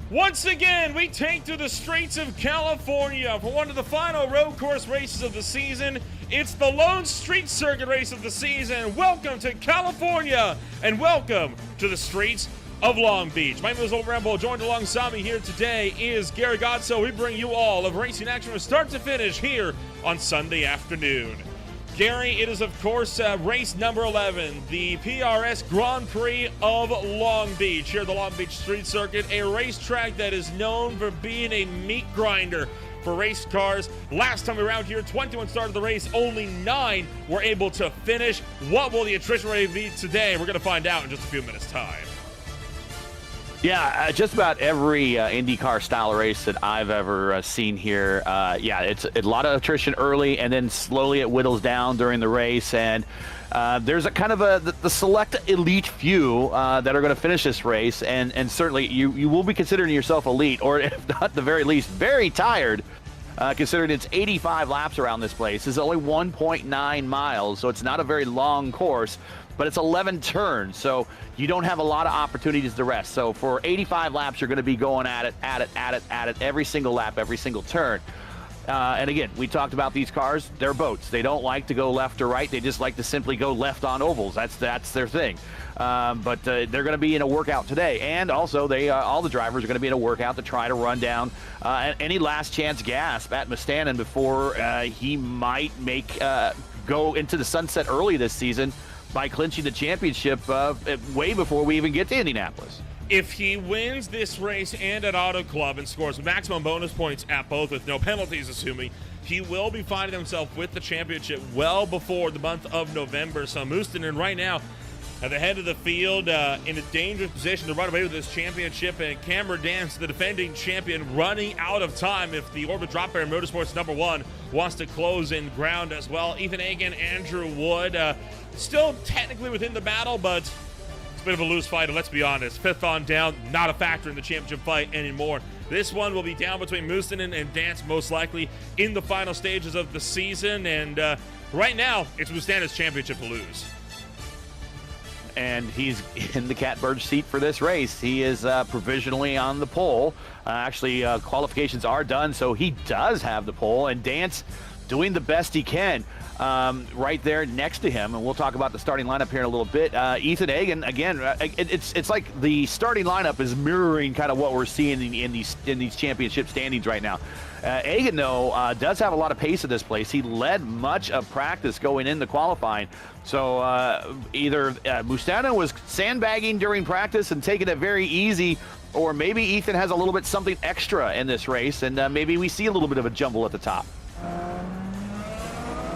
Once again, we take to the streets of California for one of the final road course races of the season. It's the lone street circuit race of the season. Welcome to California, and welcome to the streets of Long Beach. My name is Old Rambo. Joined alongside me here today is Gary Godso. We bring you all of racing action from start to finish here on Sunday afternoon. Gary, it is, of course, race number 11, the PRS Grand Prix of Long Beach, here at the Long Beach Street Circuit, a racetrack that is known for being a meat grinder for race cars. Last time around here, 21 started the race, only 9 were able to finish. What will the attrition rate be today? We're going to find out in just a few minutes' time. Yeah, just about every Indycar style race that I've ever seen here, yeah, it's a lot of attrition early, and then slowly it whittles down during the race. And there's a kind of the select elite few that are going to finish this race, and certainly you will be considering yourself elite, or if not, at the very least, very tired considering it's 85 laps around this place. It's only 1.9 miles, so it's not a very long course, but it's 11 turns, so you don't have a lot of opportunities to rest. So for 85 laps, you're going to be going at it every single lap, every single turn. And again, we talked about these cars. They're boats. They don't like to go left or right. They just like to simply go left on ovals. That's their thing. But they're going to be in a workout today. And also, all the drivers are going to be in a workout to try to run down any last chance gasp at Mustanen before he might go into the sunset early this season by clinching the championship way before we even get to Indianapolis. If he wins this race and at Auto Club and scores maximum bonus points at both with no penalties, assuming, he will be finding himself with the championship well before the month of November. So Mustanen right now at the head of the field in a dangerous position to run away with this championship, and Cameron Dance, the defending champion, running out of time if the Orbit Drop Bear Motorsports #1 wants to close in ground as well. Ethan Hagen, Andrew Wood, still technically within the battle, but it's a bit of a loose fight, and let's be honest, fifth on down, not a factor in the championship fight anymore. This one will be down between Mustanen and Dance most likely in the final stages of the season, and right now, it's Mustanen's championship to lose. And he's in the catbird seat for this race. He is provisionally on the pole. Actually, qualifications are done, so he does have the pole, and Dance doing the best he can right there next to him. And we'll talk about the starting lineup here in a little bit. Ethan Hagen, again, it's like the starting lineup is mirroring kind of what we're seeing in these championship standings right now. Hagen, though, does have a lot of pace at this place. He led much of practice going into qualifying. So either Mustanen was sandbagging during practice and taking it very easy, or maybe Ethan has a little bit something extra in this race, and maybe we see a little bit of a jumble at the top.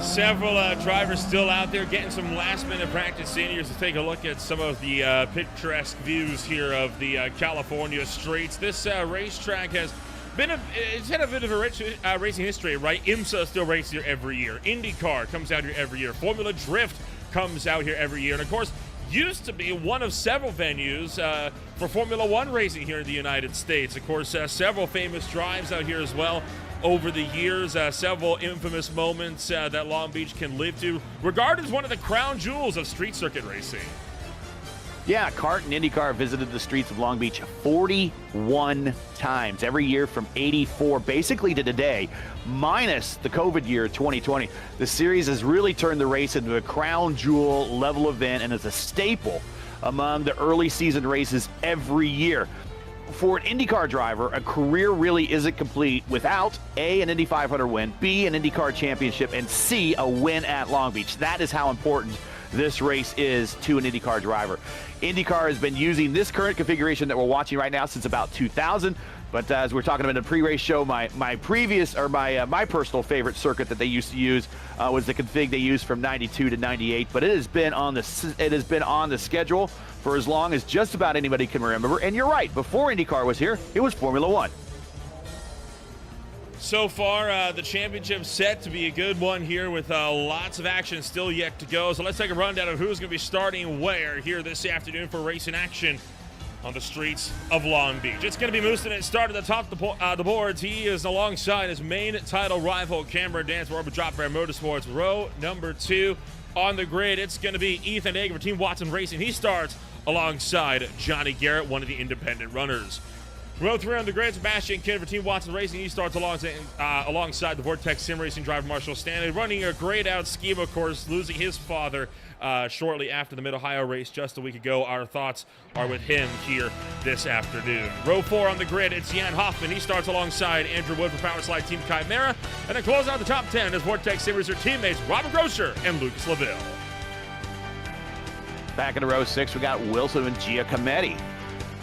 Several drivers still out there getting some last-minute practice in here to take a look at some of the picturesque views here of the California streets. This racetrack has it's had a bit of a rich racing history, right? IMSA still races here every year. Indycar comes out here every year. Formula Drift comes out here every year. And, of course, used to be one of several venues for Formula One racing here in the United States. Of course, several famous drives out here as well over the years, several infamous moments that Long Beach can live to, regarded as one of the crown jewels of street circuit racing. Yeah, CART and IndyCar visited the streets of Long Beach 41 times every year from '84 basically to today, minus the COVID year 2020. The series has really turned the race into a crown jewel level event and is a staple among the early season races every year. For an IndyCar driver, a career really isn't complete without A, an Indy 500 win, B, an IndyCar championship, and C, a win at Long Beach. That is how important this race is to an IndyCar driver. IndyCar has been using this current configuration that we're watching right now since about 2000. But as we're talking about in the pre-race show, my personal favorite circuit that they used to use was the config they used from '92 to '98. But it has been on the schedule for as long as just about anybody can remember. And you're right, before IndyCar was here, it was Formula One. So far, the championship set to be a good one here with lots of action still yet to go. So let's take a rundown of who's going to be starting where here this afternoon for racing action on the streets of Long Beach. It's going to be Mustanen starting at the top of the boards. He is alongside his main title rival, Cameron Dance, for Orbit Drop Bear Motorsports. Row number 2 on the grid, it's going to be Ethan Hagen for Team Watson Racing. He starts alongside Johnny Garrett, one of the independent runners. Row 3 on the grid, Sebastian Kidd for Team Watson Racing. He starts alongside the Vortex Sim Racing driver Marshall Stanley, running a grayed-out scheme, of course, losing his father shortly after the Mid-Ohio race just a week ago. Our thoughts are with him here this afternoon. Row 4 on the grid, it's Jan Hoffman. He starts alongside Andrew Wood for Powerslide Team Chimera. And then close out the top 10 as Vortex Sim Racer teammates Robert Grosser and Lucas LaVille. Back in row 6, we got Wilson and Giacometti.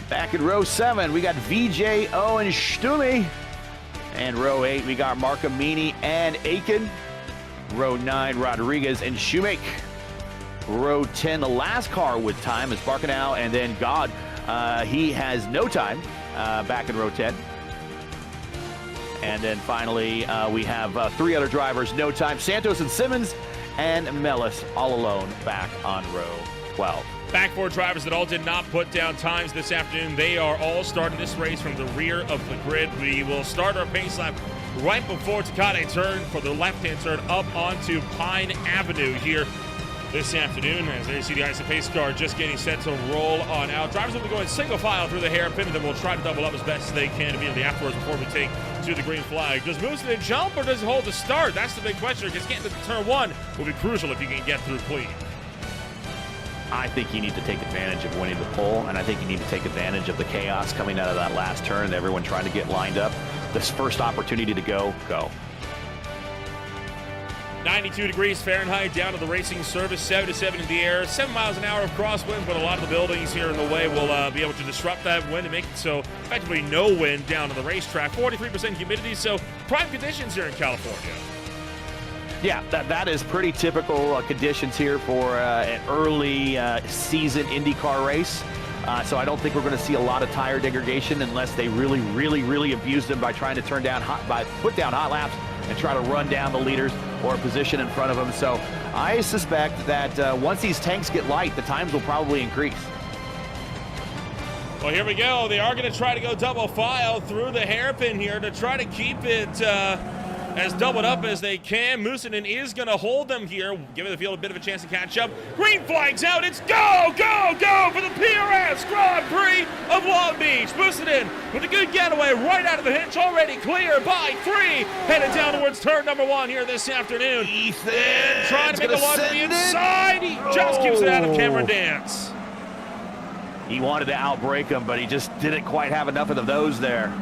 Back in row 7, we got VJO and Stumi. And row 8, we got Marcamini and Aiken. Row 9, Rodriguez and Shoemake. Row 10, the last car with time is Barkanau, and then God. He has no time back in row 10. And then finally, we have 3 other drivers, no time. Santos and Simmons and Mellis all alone back on row 12. Back 4 drivers that all did not put down times this afternoon. They are all starting this race from the rear of the grid. We will start our pace lap right before Takate turn for the left-hand turn up onto Pine Avenue here this afternoon. As there you see the ISA pace car just getting set to roll on out. Drivers will be going single file through the hairpin, and then we'll try to double up as best as they can immediately afterwards before we take to the green flag. Does Moosen jump or does he hold the start? That's the big question, because getting to turn one will be crucial if you can get through clean. I think you need to take advantage of winning the pole, and I think you need to take advantage of the chaos coming out of that last turn and everyone trying to get lined up. This first opportunity to go. 92 degrees Fahrenheit down to the racing surface, 77 in the air, 7 miles an hour of crosswind, but a lot of the buildings here in the way will be able to disrupt that wind and make it so effectively no wind down to the racetrack. 43% humidity, so prime conditions here in California. Yeah, that is pretty typical conditions here for an early season IndyCar race. So I don't think we're going to see a lot of tire degradation unless they really abuse them by trying to put down hot laps and try to run down the leaders or a position in front of them. So I suspect that once these tanks get light, the times will probably increase. Well, here we go. They are going to try to go double file through the hairpin here to try to keep it as doubled up as they can. Moosen is going to hold them here, giving the field a bit of a chance to catch up. Green flag's out. It's go for the PRS Grand Prix of Long Beach. Moosen with a good getaway right out of the hitch, already clear by 3. Headed down towards turn number 1 here this afternoon. Ethan trying to make a run to the inside. He just keeps it out of Cameron Dance. He wanted to outbrake him, but he just didn't quite have enough of those there.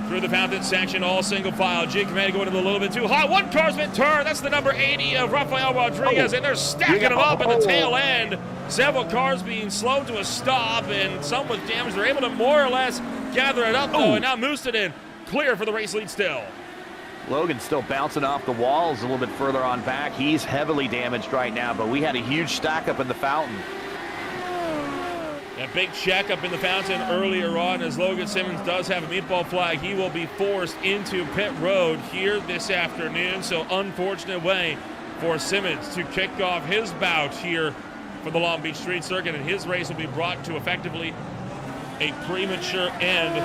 Through the fountain section, all single file. Giacometti going a little bit too high. One car's been turned. That's the number 80 of Rafael Rodriguez, and they're stacking them up at the tail end. Several cars being slowed to a stop, and some with damage. They're able to more or less gather it up, though, and now Moosen clear for the race lead still. Logan's still bouncing off the walls a little bit further on back. He's heavily damaged right now, but we had a huge stack up in the fountain. A big check up in the fountain earlier on as Logan Simmons does have a meatball flag. He will be forced into pit road here this afternoon. So unfortunate way for Simmons to kick off his bout here for the Long Beach Street Circuit, and his race will be brought to effectively a premature end.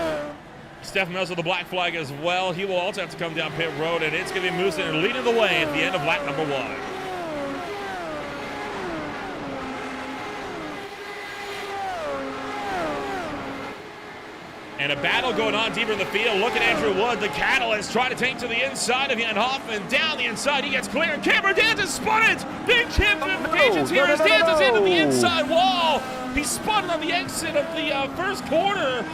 Steph Mills with the black flag as well. He will also have to come down pit road, and it's going to be Moosen leading the way at the end of lap number 1. And a battle going on deeper in the field. Look at Andrew Wood, the catalyst, trying to take to the inside of Jan Hoffman. Down the inside, he gets clear. And Cameron Dance has spun it. Big chip implications here as Dance is into the inside wall. He spun on the exit of the first corner.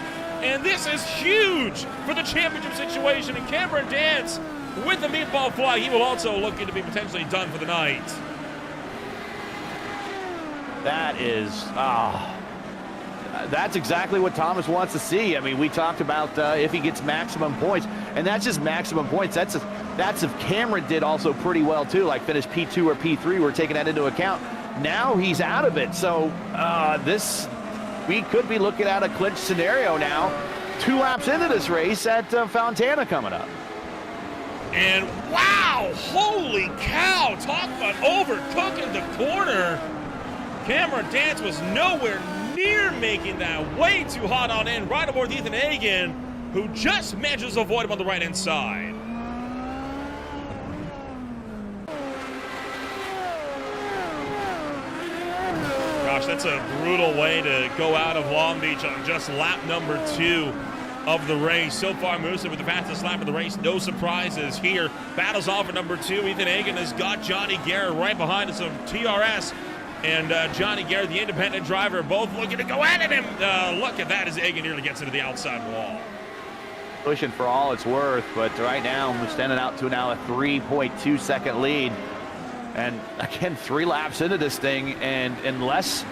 And this is huge for the championship situation. And Cameron Dance with the meatball flag. He will also look to be potentially done for the night. That is, that's exactly what Thomas wants to see. I mean, we talked about if he gets maximum points, and that's just maximum points. That's if Cameron did also pretty well too, like finished P2 or P3. We're taking that into account. Now he's out of it, so we could be looking at a clinch scenario now. 2 laps into this race at Fontana coming up. And wow, holy cow! Talk about overcooking the corner. Cameron Dance was nowhere near making that. Way too hot on in, right aboard Ethan Hagan, who just manages to avoid him on the right-hand side. Gosh, that's a brutal way to go out of Long Beach on just lap number 2 of the race. So far, Moosen with the fastest lap of the race. No surprises here. Battles off for number 2. Ethan Hagan has got Johnny Garrett right behind us of TRS. And Johnny Garrett, the independent driver, both looking to go at him. Look at that as Hagan nearly gets into the outside wall. Pushing for all it's worth, but right now we're standing out to now a 3.2 second lead. And again, 3 laps into this thing, and unless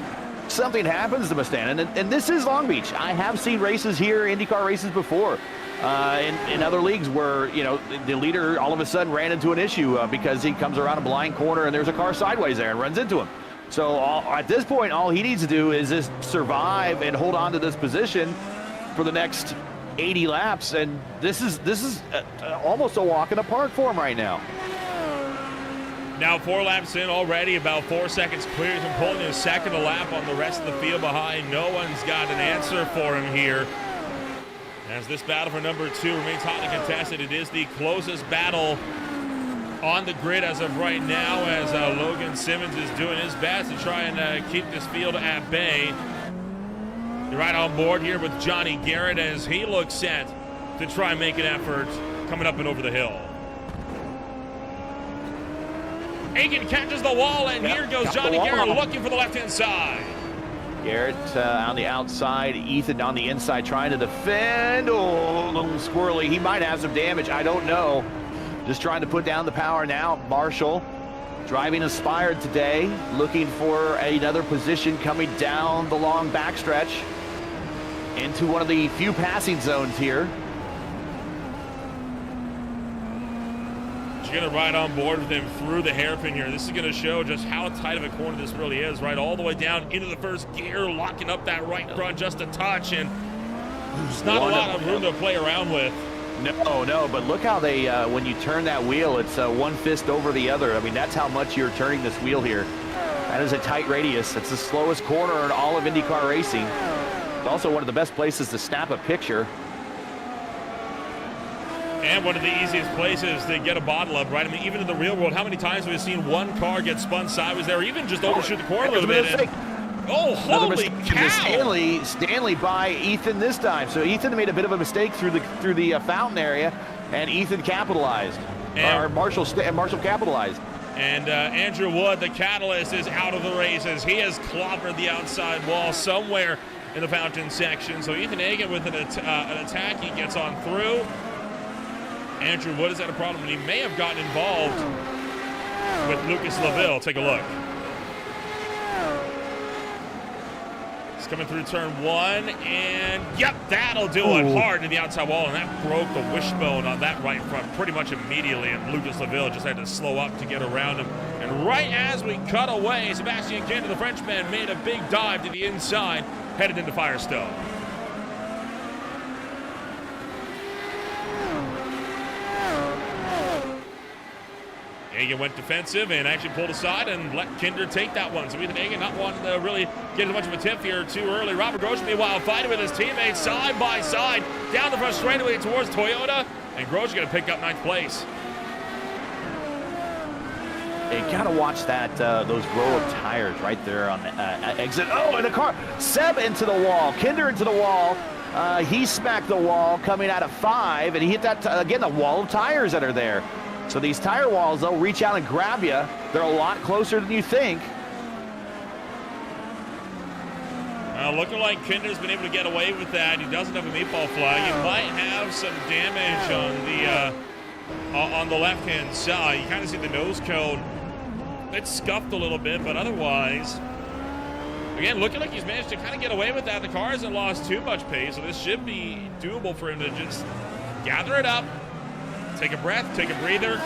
something happens to Mustaine, and this is Long Beach. I have seen races here, IndyCar races before, in other leagues where, you know, the leader all of a sudden ran into an issue because he comes around a blind corner and there's a car sideways there and runs into him. So at this point, all he needs to do is just survive and hold on to this position for the next 80 laps, and this is almost a walk in the park for him right now. Now 4 laps in already, about 4 seconds clear from pulling his second lap on the rest of the field behind. No one's got an answer for him here. As this battle for number 2 remains hotly contested, it is the closest battle on the grid as of right now, as Logan Simmons is doing his best to try and keep this field at bay. You're right on board here with Johnny Garrett as he looks set to try and make an effort coming up and over the hill. Aiken catches the wall, and here goes Johnny Garrett looking for the left-hand side. Garrett on the outside, Ethan on the inside trying to defend. Oh, a little squirrely. He might have some damage. I don't know. Just trying to put down the power now. Marshall driving inspired today, looking for another position coming down the long backstretch into one of the few passing zones here. Going to ride on board with him through the hairpin here. This is going to show just how tight of a corner this really is, right all the way down into the first gear, locking up that right front just a touch, and there's not a lot of room to play around with. No, but look how they, when you turn that wheel, it's one fist over the other. I mean, that's how much you're turning this wheel here. That is a tight radius. It's the slowest corner in all of IndyCar racing. It's also one of the best places to snap a picture. And one of the easiest places to get a bottle of, right? I mean, even in the real world, how many times have we seen one car get spun sideways there, or even just overshoot the corner a little bit? Oh, holy cow! Stanley by Ethan this time. So Ethan made a bit of a mistake through the fountain area, and Ethan capitalized. Or Marshall capitalized. And Andrew Wood, the catalyst, is out of the race as he has clobbered the outside wall somewhere in the fountain section. So Ethan Hagan with an attack, he gets on through. Andrew Wood has had a problem, and he may have gotten involved with Lucas LaVille. Take a look. He's coming through turn 1, and yep, that'll do it. Hard to the outside wall, and that broke the wishbone on that right front pretty much immediately, and Lucas LaVille just had to slow up to get around him. And right as we cut away, Sebastian Kinder, the Frenchman, made a big dive to the inside, headed into Firestone. Hagan went defensive and actually pulled aside and let Kinder take that one. So Ethan Hagan not wanting to really get as much of a tip here too early. Robert Grosjean, meanwhile, fighting with his teammates side by side down the front straightaway towards Toyota, and Grosjean going to pick up 9th place. You gotta watch that those row of tires right there on the exit. Oh, and a car. Seb into the wall. Kinder into the wall. He smacked the wall coming out of 5, and he hit that again the wall of tires that are there. So these tire walls, they'll reach out and grab you. They're a lot closer than you think. Looking like Kinder's been able to get away with that. He doesn't have a meatball flag. He might have some damage on the left-hand side. You kind of see the nose cone. It's scuffed a little bit, but otherwise, again, looking like he's managed to kind of get away with that. The car hasn't lost too much pace, so this should be doable for him to just gather it up. Take a breath, take a breather,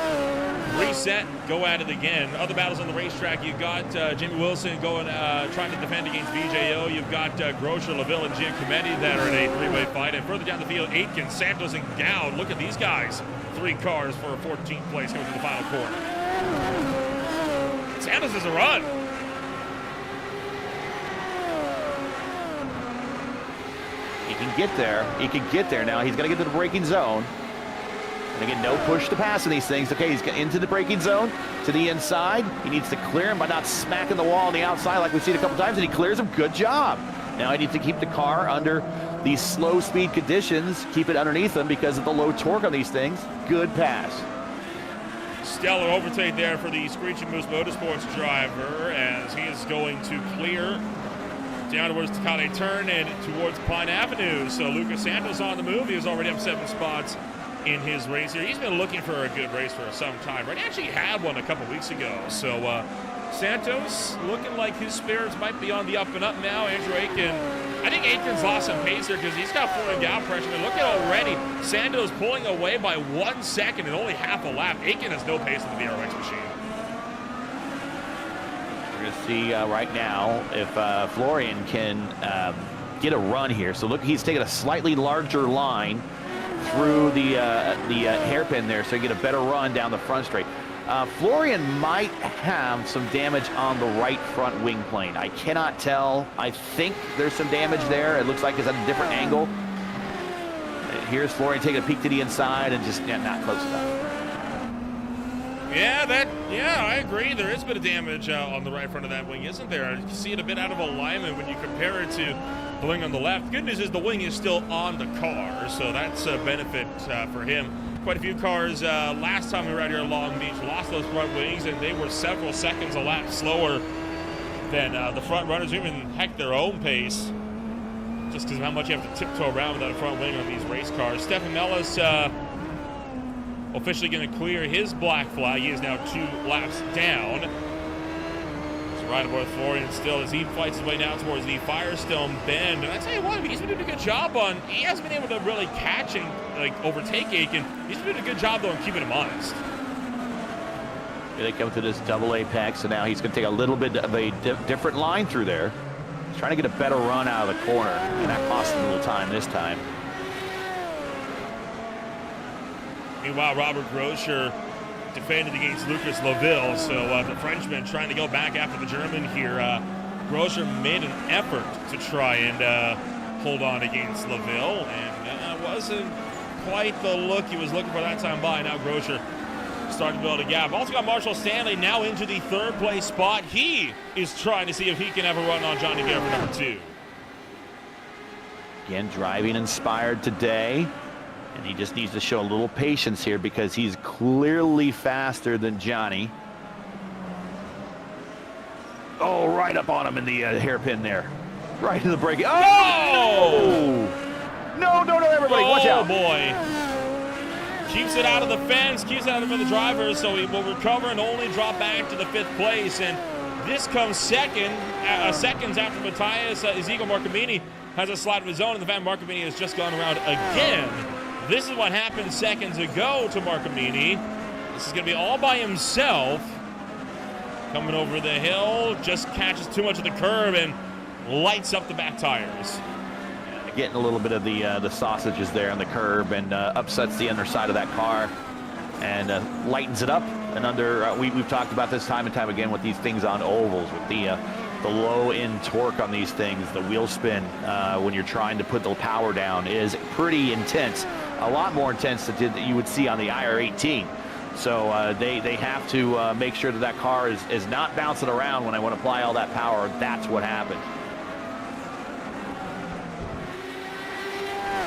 reset, go at it again. Other battles on the racetrack, you've got Jamie Wilson going, trying to defend against VJO. You've got Grosjean, LaVille, and Giacometti that are in a 3-way fight. And further down the field, Aitken, Santos, and Dowd. Look at these guys. 3 cars for a 14th place going to the final corner. Santos is a run. He can get there. He can get there now. He's got to get to the braking zone. And again, no push to pass in these things. Okay, he's into the braking zone, to the inside. He needs to clear him by not smacking the wall on the outside like we've seen a couple times, and he clears him. Good job. Now he needs to keep the car under these slow speed conditions, keep it underneath him because of the low torque on these things. Good pass. Stellar overtake there for the Screeching Moose Motorsports driver as he is going to clear down towards Tecate Turn and towards Pine Avenue. So Lucas Santos on the move. He was already up 7 spots in his race here. He's been looking for a good race for some time, right? He actually had one a couple weeks ago. So Santos looking like his spirits might be on the up and up now. Andrew Aitken, I think Aitken's lost some pace here because he's got pulling down pressure. And look at already, Santos pulling away by 1 second and only half a lap. Aitken has no pace in the VRX machine. We're going to see right now if Florian can get a run here. So look, he's taking a slightly larger line through the hairpin there, so you get a better run down the front straight. Florian might have some damage on the right front wing plane. I cannot tell. I think there's some damage there. It looks like it's at a different angle. here's Florian taking a peek to the inside and just not close enough. Yeah, I agree. There is a bit of damage on the right front of that wing, isn't there? You see it a bit out of alignment when you compare it to the wing on the left. Good news is the wing is still on the car, so that's a benefit for him. Quite a few cars last time we were out here at Long Beach lost those front wings, and they were several seconds a lap slower than the front runners, even heck their own pace, just because of how much you have to tiptoe around without a front wing on these race cars. Stefan Mellis officially going to clear his black flag. He is now 2 laps down. He's right aboard Florian still as he fights his way now towards the Firestone Bend. And I tell you what, he's been doing a good job on, he hasn't been able to really catch and overtake Aiken. He's been doing a good job though on keeping him honest. Here they come to this double apex, and now he's going to take a little bit of a different line through there. He's trying to get a better run out of the corner, and that cost him a little time this time. Meanwhile, Robert Groscher defended against Lucas Laville, so the Frenchman trying to go back after the German here. Groscher made an effort to try and hold on against Laville, and wasn't quite the look he was looking for that time by. Now Groscher starting to build a gap. Also got Marshall Stanley now into the 3rd place spot. He is trying to see if he can have a run on Johnny Garrett for number 2. Again, driving inspired today. And he just needs to show a little patience here because he's clearly faster than Johnny. Oh, right up on him in the hairpin there. Right in the braking. Oh! No, everybody, watch out. Oh, boy. Keeps it out of the fence, keeps it out of the drivers, so he will recover and only drop back to the 5th place. And this comes seconds after Matthias Ezekiel Marcomini has a slide of his own, and the Van Marcomini has just gone around again. This is what happened seconds ago to Marcomini. This is going to be all by himself. Coming over the hill, just catches too much of the curb and lights up the back tires. Getting a little bit of the sausages there on the curb and upsets the underside of that car and lightens it up. And we've talked about this time and time again with these things on ovals, with the low end torque on these things. The wheel spin when you're trying to put the power down is pretty intense, a lot more intense than you would see on the IR18. So they have to make sure that car is not bouncing around when I want to apply all that power. That's what happened.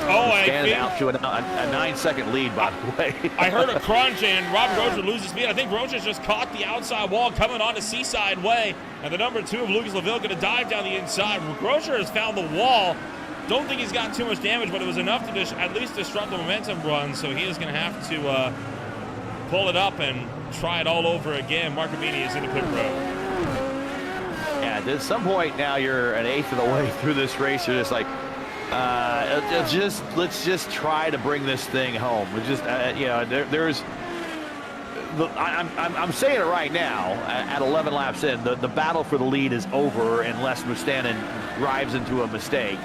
Oh, Standing out to a 9-second lead, by the way. I heard a crunch, and Robert Groscher loses speed. I think Groscher's just caught the outside wall coming on to Seaside Way. And the number 2 of Lucas Laville going to dive down the inside. Groscher has found the wall. Don't think he's got too much damage, but it was enough to at least disrupt the momentum run. So he is going to have to pull it up and try it all over again. Marcomini is in the pit road. Yeah, at some point now you're an 1/8 of the way through this race. You're just like, let's just try to bring this thing home. We just, I'm saying it right now. At 11 laps in, the battle for the lead is over unless Mustanen drives into a mistake.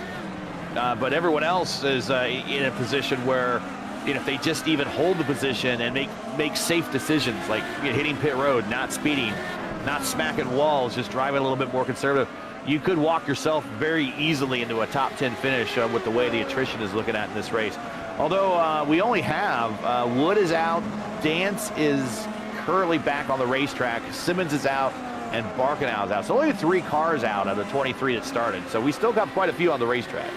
But everyone else is in a position where, if they just even hold the position and make safe decisions, like hitting pit road, not speeding, not smacking walls, just driving a little bit more conservative, you could walk yourself very easily into a top 10 finish with the way the attrition is looking at in this race. Although we only have Wood is out, Dance is currently back on the racetrack, Simmons is out, and Barkenau is out. So only 3 cars out of the 23 that started. So we still got quite a few on the racetrack.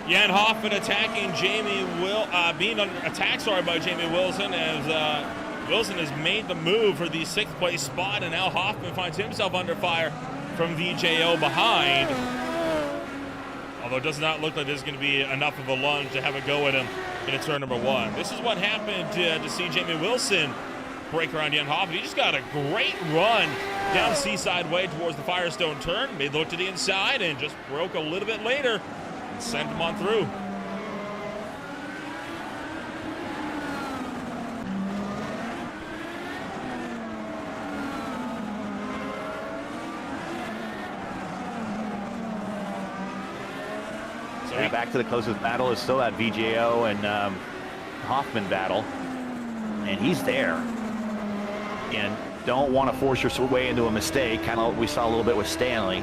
Jan Hoffman attacking being attacked by Jamie Wilson as Wilson has made the move for the 6th place spot, and now Hoffman finds himself under fire from VJO behind. Although it does not look like there's going to be enough of a lunge to have a go at him in turn number 1. This is what happened to see Jamie Wilson break around Jan Hoffman. He just got a great run down Seaside Way towards the Firestone turn, made the look to the inside, and just broke a little bit later and sent him on through. Yeah, back to the closest battle is still that VJO and Hoffman battle, and he's there. And don't want to force your way into a mistake, kind of what we saw a little bit with Stanley.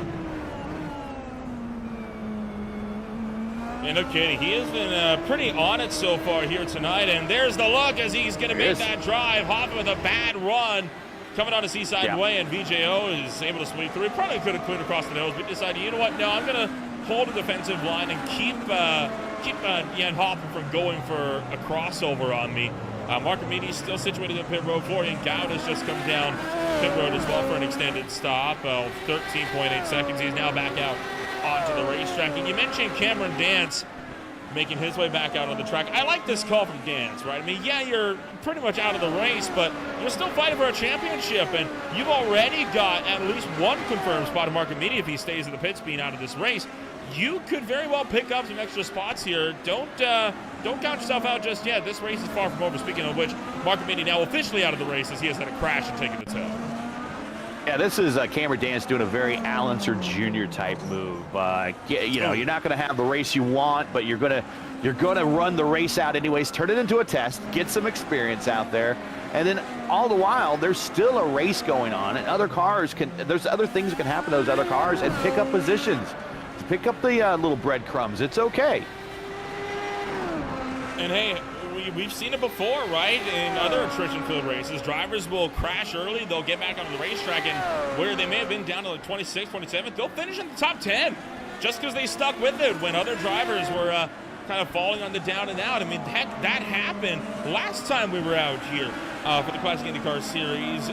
And no kidding, he has been pretty on it so far here tonight. And there's the look as he's going to make that drive. Hopping with a bad run. Coming on a Seaside Way, and VJO is able to sweep through. Probably could have cleared across the nose, but decided, you know what, no, I'm going to hold a defensive line and keep Jan Hopper from going for a crossover on me. Mark Amini's still situated in pit road. Florian Goud has just come down pit road as well for an extended stop. 13.8 seconds. He's now back out onto the racetrack. And you mentioned Cameron Dance making his way back out on the track. I like this call from Dance, right? I mean, yeah, you're pretty much out of the race, but you're still fighting for a championship, and you've already got at least one confirmed spot of Mark Amini if he stays in the pits being out of this race. You could very well pick up some extra spots here. Don't count yourself out just yet. This race is far from over. Speaking of which, Mark Amini now officially out of the race as he has had a crash and taken the tow. Yeah, this is Cameron Dance doing a very Allenser Jr. type move. You know, you're not going to have the race you want, but you're going to run the race out anyways. Turn it into a test, get some experience out there, and then all the while there's still a race going on, and there's other things that can happen to those other cars and pick up positions, pick up the little breadcrumbs. It's okay. And hey, we've seen it before, right? In other attrition field races, drivers will crash early, they'll get back onto the racetrack, and where they may have been down to like 26th, 27th, they'll finish in the top 10 just because they stuck with it when other drivers were kind of falling on the down and out. I mean, heck, that happened last time we were out here for the Classic IndyCar Series.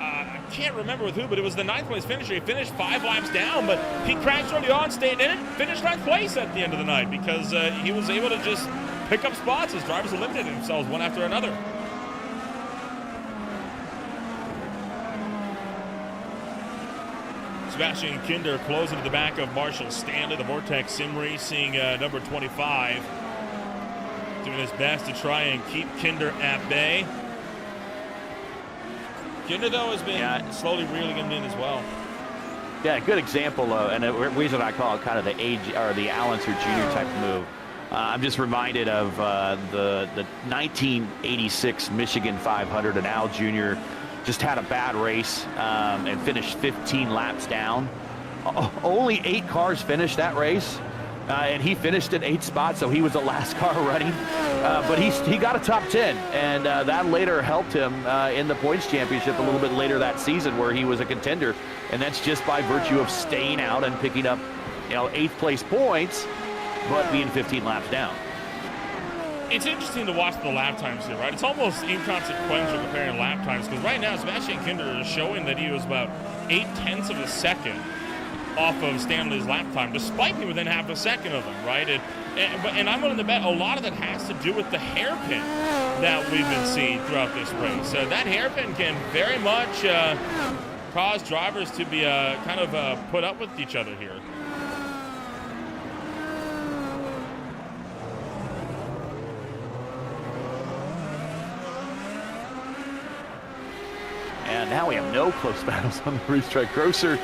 I can't remember with who, but it was the 9th place finisher. He finished 5 laps down, but he crashed early on, stayed in it, finished 9th place at the end of the night because he was able to just pick up spots as drivers eliminated themselves one after another. Sebastian Kinder closing to the back of Marshall Stanley, the Vortex Sim Racing number 25. Doing his best to try and keep Kinder at bay. Kinder, though, has been slowly reeling him in as well. Yeah, good example, and the reason I call it kind of the age or the Allenser Jr. type move. I'm just reminded of the 1986 Michigan 500, and Al Jr. just had a bad race and finished 15 laps down. Only 8 cars finished that race, and he finished in 8th spot, so he was the last car running. But he got a top 10, and that later helped him in the points championship a little bit later that season where he was a contender, and that's just by virtue of staying out and picking up, 8th place points, but being 15 laps down. It's interesting to watch the lap times here, right? It's almost inconsequential comparing lap times because right now Sebastian Kinder is showing that he was about 0.8 of a second off of Stanley's lap time, despite being within half a second of him, right? And I'm willing to bet a lot of that has to do with the hairpin that we've been seeing throughout this race. That hairpin can very much cause drivers to be kind of put up with each other here. And now we have no close battles on the racetrack. Grosser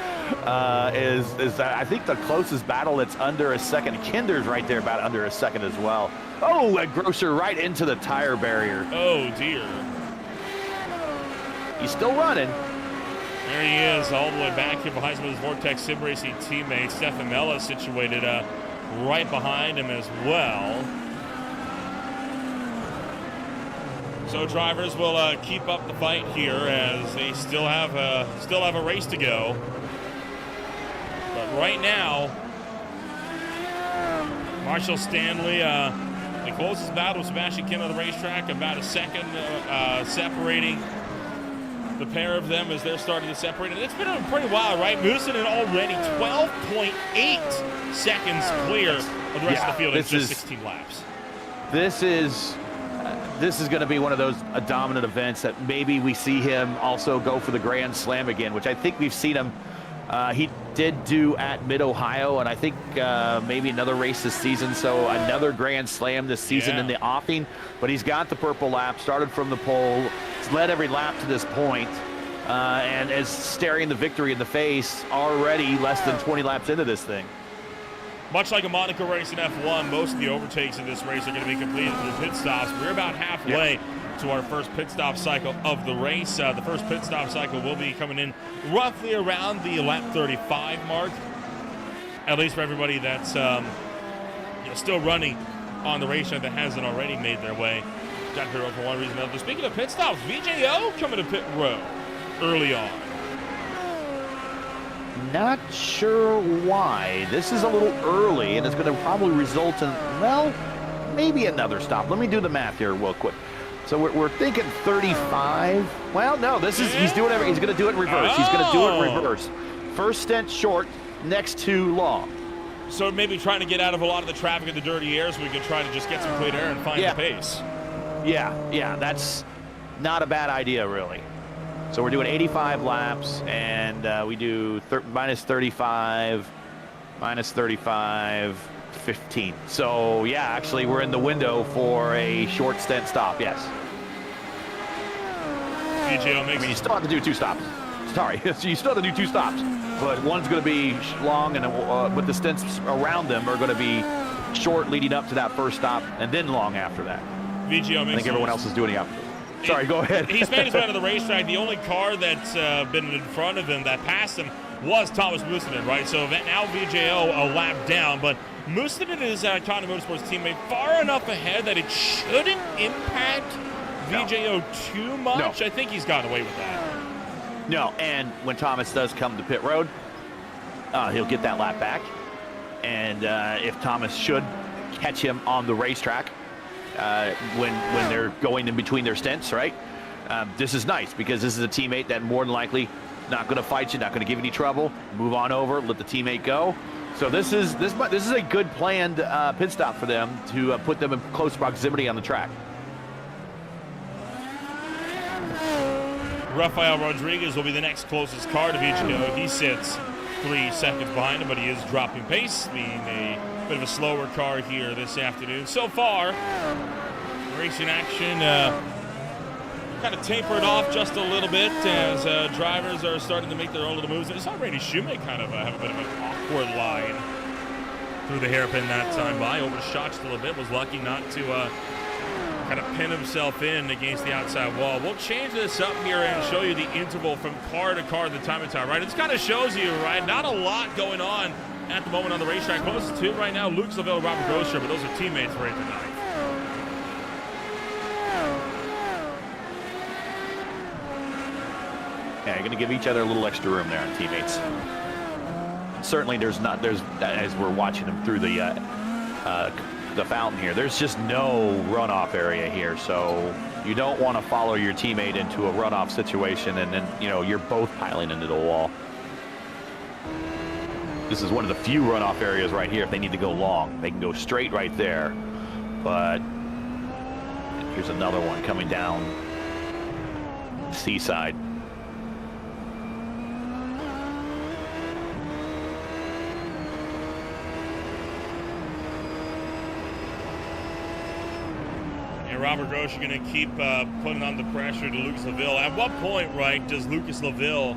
is I think the closest battle that's under a second. Kinder's right there about under a second as well. Oh, and Grosser right into the tire barrier. Oh, dear. He's still running. There he is, all the way back here behind some of his Vortex Sim Racing teammates. Stefan Mella situated right behind him as well. So drivers will keep up the fight here as they still have a race to go. But right now, Marshall Stanley, the closest battle with Sebastian Kinder on the racetrack, about a second separating the pair of them as they're starting to separate. And it's been a pretty while, right? Moosonen already 12.8 seconds clear of the rest of the field in just 16 laps. This is going to be one of those dominant events that maybe we see him also go for the Grand Slam again, which I think we've seen him. He did do at Mid-Ohio, and I think maybe another race this season, so another Grand Slam this season in the offing. But he's got the purple lap, started from the pole, he's led every lap to this point, and is staring the victory in the face already less than 20 laps into this thing. Much like a Monaco race in F1, most of the overtakes in this race are going to be completed through pit stops. We're about halfway to our first pit stop cycle of the race. The first pit stop cycle will be coming in roughly around the lap 35 mark. at least for everybody that's still running on the racetrack that hasn't already made their way down pit road for one reason or another. Speaking of pit stops, VJO coming to pit road early on. Not sure why. This is a little early, and it's going to probably result in, well, maybe another stop. Let me do the math here real quick. So we're thinking 35. Well, no, this is, he's doing everything. He's going to do it in reverse. He's going to do it in reverse. First stint short, next two long. So maybe trying to get out of a lot of the traffic in the dirty air so we can try to just get some clean air and find the pace. Yeah, that's not a bad idea, really. So we're doing 85 laps, and we do minus 35, 15. So, yeah, actually, we're in the window for a short stint stop, yes. VJO makes you still have to do 2 stops. Sorry, so you still have to do 2 stops. But one's going to be long, and with the stints around them are going to be short leading up to that first stop, and then long after that. VJO makes I think everyone else is doing the opposite. Sorry, go ahead. He's made his way to the racetrack. The only car that's been in front of him that passed him was Thomas Mustonen, right? So now VJO a lap down, but Mustonen is Conti Motorsports teammate far enough ahead that it shouldn't impact VJO too much. No. I think he's gotten away with that. No, and when Thomas does come to pit road, he'll get that lap back. And if Thomas should catch him on the racetrack, when they're going in between their stints, right? This is nice because this is a teammate that more than likely not going to fight you, not going to give you any trouble. Move on over, let the teammate go. So this is a good planned pit stop for them to put them in close proximity on the track. Rafael Rodriguez will be the next closest car to VJO. He sits 3 seconds behind him, but he is dropping pace, being a bit of a slower car here this afternoon. So far, racing action kind of tapered off just a little bit as drivers are starting to make their own little moves. I saw Randy Shoemake kind of have a bit of an awkward line through the hairpin that time by. Overshot just a little bit, was lucky not to kind of pin himself in against the outside wall. We'll change this up here and show you the interval from car to car, the time to time, right? It kind of shows you, right, not a lot going on at the moment on the racetrack. Closest to right now, Luke Laville, Robert Grosser, but those are teammates right tonight. Yeah, you're going to give each other a little extra room there on teammates. Certainly there's as we're watching them through the fountain here, there's just no runoff area here, so you don't want to follow your teammate into a runoff situation and then, you're both piling into the wall. This is one of the few runoff areas right here. If they need to go long, they can go straight right there. But here's another one coming down Seaside. And Robert Grosser going to keep putting on the pressure to Lucas Laville. At what point, right, does Lucas Laville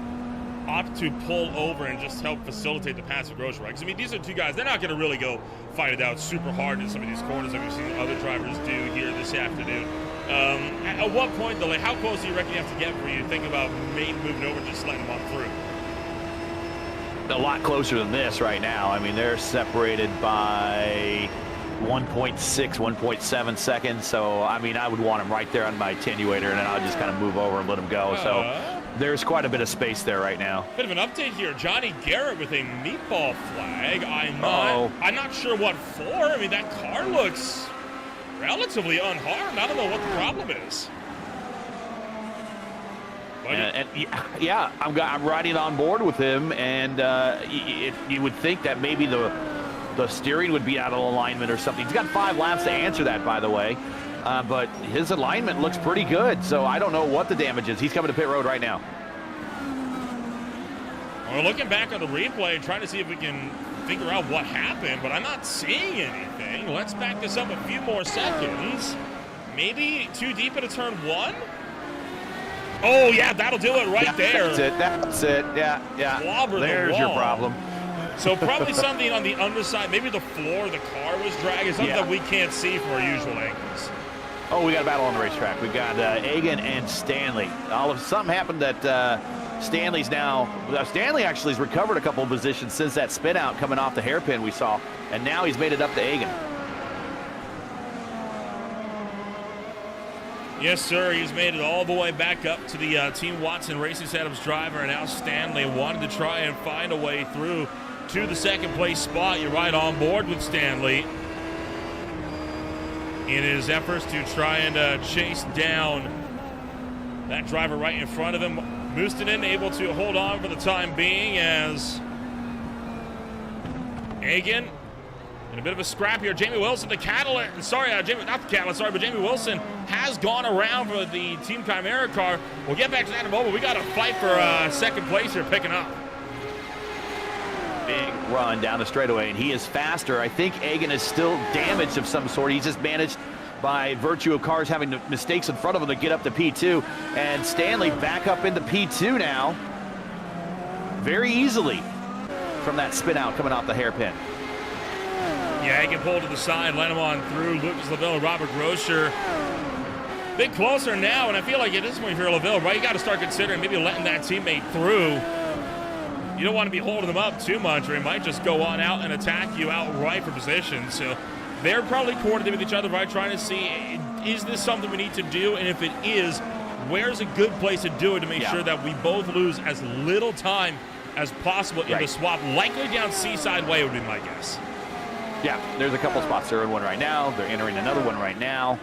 opt to pull over and just help facilitate the pass of Grosser, right? Because, I mean, these are two guys, they're not going to really go fight it out super hard in some of these corners that we've seen other drivers do here this afternoon. At what point, though, like, how close do you reckon you have to get for you to think about moving over and just letting them on through? A lot closer than this right now. I mean, they're separated by 1.6, 1.7 seconds. So, I mean, I would want him right there on my attenuator, and then I'll just kind of move over and let him go. So there's quite a bit of space there right now. Bit of an update here. Johnny Garrett with a meatball flag. I'm not sure what for. I mean, that car looks relatively unharmed. I don't know what the problem is. Yeah, I'm riding on board with him, and you would think that maybe the steering would be out of alignment or something. He's got 5 laps to answer that, by the way, but his alignment looks pretty good, so I don't know what the damage is. He's coming to pit road right now. We're looking back on the replay, trying to see if we can figure out what happened, but I'm not seeing anything. Let's back this up a few more seconds. Maybe too deep into turn 1? Oh, yeah, that'll do it right there. That's it. Yeah. There's your problem. So probably something on the underside, maybe the floor of the car was dragging, something that we can't see from our usual angles. Oh, we got a battle on the racetrack. We got Egan and Stanley. Something happened that Stanley actually has recovered a couple of positions since that spin out coming off the hairpin we saw, and now he's made it up to Egan. Yes, sir. He's made it all the way back up to the Team Watson Racing Setups driver, and now Stanley wanted to try and find a way through to the second place spot. You're right on board with Stanley in his efforts to try and chase down that driver right in front of him. Mustonen able to hold on for the time being as Egan in a bit of a scrap here. Jamie Wilson, the catalyst, sorry, but Jamie Wilson has gone around for the Team Chimera car. We'll get back to that in a moment. We got a fight for second place here picking up. Big run down the straightaway, and he is faster. I think Egan is still damaged of some sort. He's just managed by virtue of cars having mistakes in front of him to get up to P2. And Stanley back up into P2 now very easily from that spin out coming off the hairpin. Yeah, he can pull to the side, let him on through. Lucas LaVille and Robert Groscher. Bit closer now, and I feel like at this point, if you're LaVille, right, you got to start considering maybe letting that teammate through. You don't want to be holding them up too much, or he might just go on out and attack you outright for position. So they're probably coordinating with each other, right, trying to see, is this something we need to do? And if it is, where's a good place to do it to make sure that we both lose as little time as possible in the swap? Likely down Seaside Way would be my guess. Yeah, there's a couple spots. They're in one right now. They're entering another one right now.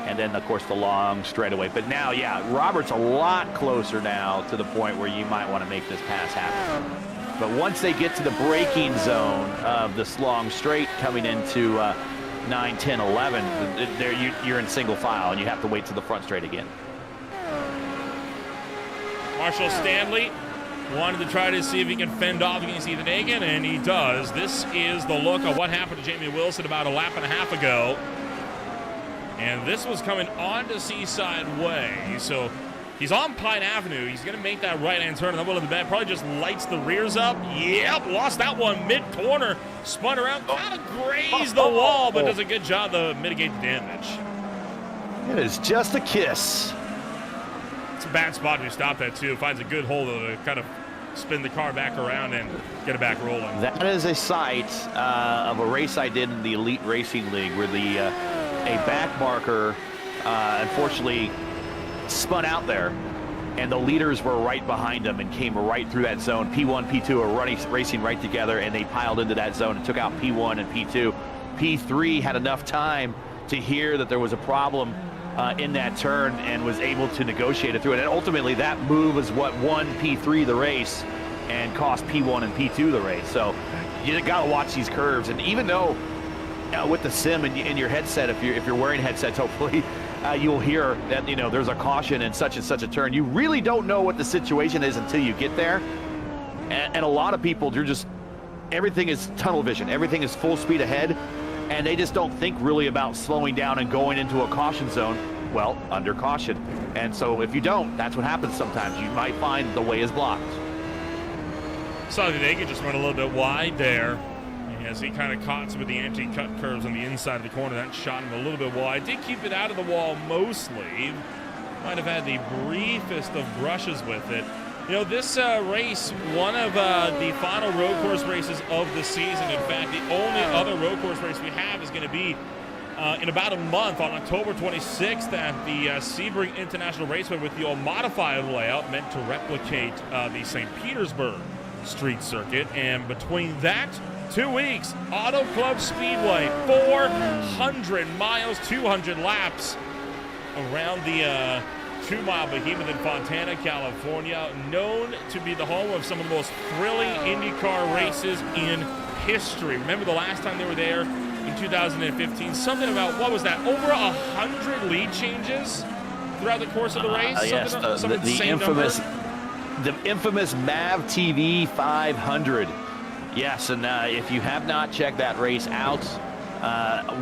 And then, of course, the long straightaway. But now, yeah, Robert's a lot closer now to the point where you might want to make this pass happen. But once they get to the braking zone of this long straight coming into 9, 10, 11, there you're in single file, and you have to wait to the front straight again. Marshall Stanley wanted to try to see if he can fend off against Ethan Egan, and he does. This is the look of what happened to Jamie Wilson about a lap and a half ago. And this was coming onto Seaside Way. So he's on Pine Avenue. He's going to make that right-hand turn, and then the bed probably just lights the rears up. Yep, lost that one mid-corner. Spun around, kind of grazed the wall, but does a good job to mitigate the damage. It is just a kiss. It's a bad spot to stop that, too. Finds a good hole to kind of spin the car back around and get it back rolling. That is a sight of a race I did in the Elite Racing League where a back marker unfortunately spun out there, and the leaders were right behind them and came right through that zone. P1, P2 are racing right together, and they piled into that zone and took out P1 and P2. P3 had enough time to hear that there was a problem in that turn and was able to negotiate it through it. And ultimately, that move is what won P3 the race and cost P1 and P2 the race. So you got to watch these curves. And even though with the sim in your headset, if you're wearing headsets, hopefully you'll hear that there's a caution in such and such a turn. You really don't know what the situation is until you get there. And a lot of people, everything is tunnel vision. Everything is full speed ahead. And they just don't think really about slowing down and going into a caution zone, well, under caution. And so if you don't, that's what happens sometimes. You might find the way is blocked. Saw that Egan just went a little bit wide there as he kind of caught some of the anti-cut curves on the inside of the corner. That shot him a little bit wide. Did keep it out of the wall mostly. Might have had the briefest of brushes with it. This race, one of the final road course races of the season. In fact, the only other road course race we have is going to be in about a month on October 26th at the Sebring International Raceway with the old modified layout meant to replicate the St. Petersburg street circuit. And between that, 2 weeks, Auto Club Speedway, 400 miles, 200 laps around the 2-mile behemoth in Fontana, California, known to be the home of some of the most thrilling IndyCar races in history. Remember the last time they were there in 2015? Something about, what was that, over 100 lead changes throughout the course of the race? Yes, the infamous MAV TV 500. Yes, and if you have not checked that race out,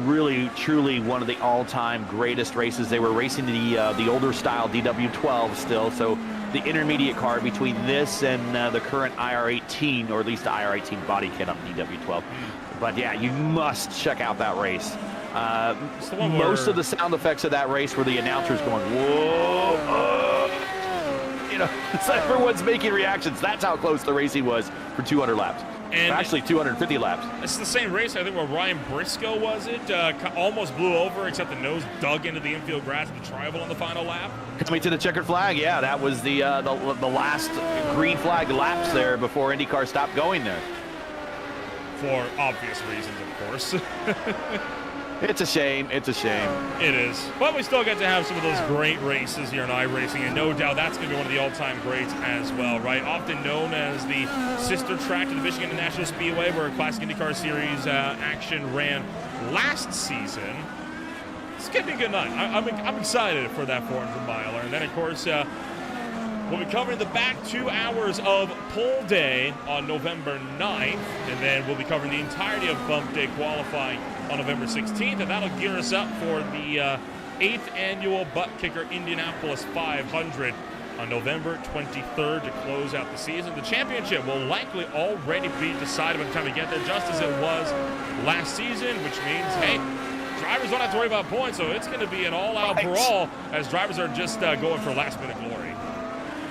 really, truly one of the all-time greatest races. They were racing the older style DW12 still, so the intermediate car between this and the current IR18, or at least the IR18 body kit on DW12. But yeah, you must check out that race. Most of the sound effects of that race were the announcers going, whoa, You know, so everyone's making reactions. That's how close the racing was for 200 laps. And actually 250 laps. It's the same race, I think, where Ryan Briscoe, was it? Almost blew over, except the nose dug into the infield grass of the tribal on the final lap. Coming to the checkered flag, yeah, that was the last green flag laps there before IndyCar stopped going there. For obvious reasons, of course. It's a shame. It's a shame. It is. But we still get to have some of those great races here in iRacing, and no doubt that's going to be one of the all-time greats as well, right? Often known as the sister track to the Michigan International Speedway, where Classic IndyCar Series action ran last season. It's going to be a good night. I'm excited for that 400-miler. And then, of course, we'll be covering the back 2 hours of Pole Day on November 9th, and then we'll be covering the entirety of Bump Day qualifying on November 16th, and that'll gear us up for the 8th annual Butt Kicker Indianapolis 500 on November 23rd to close out the season. The championship will likely already be decided by the time we get there, just as it was last season, which means, hey, drivers don't have to worry about points, so it's going to be an all-out brawl as drivers are just going for last-minute glory.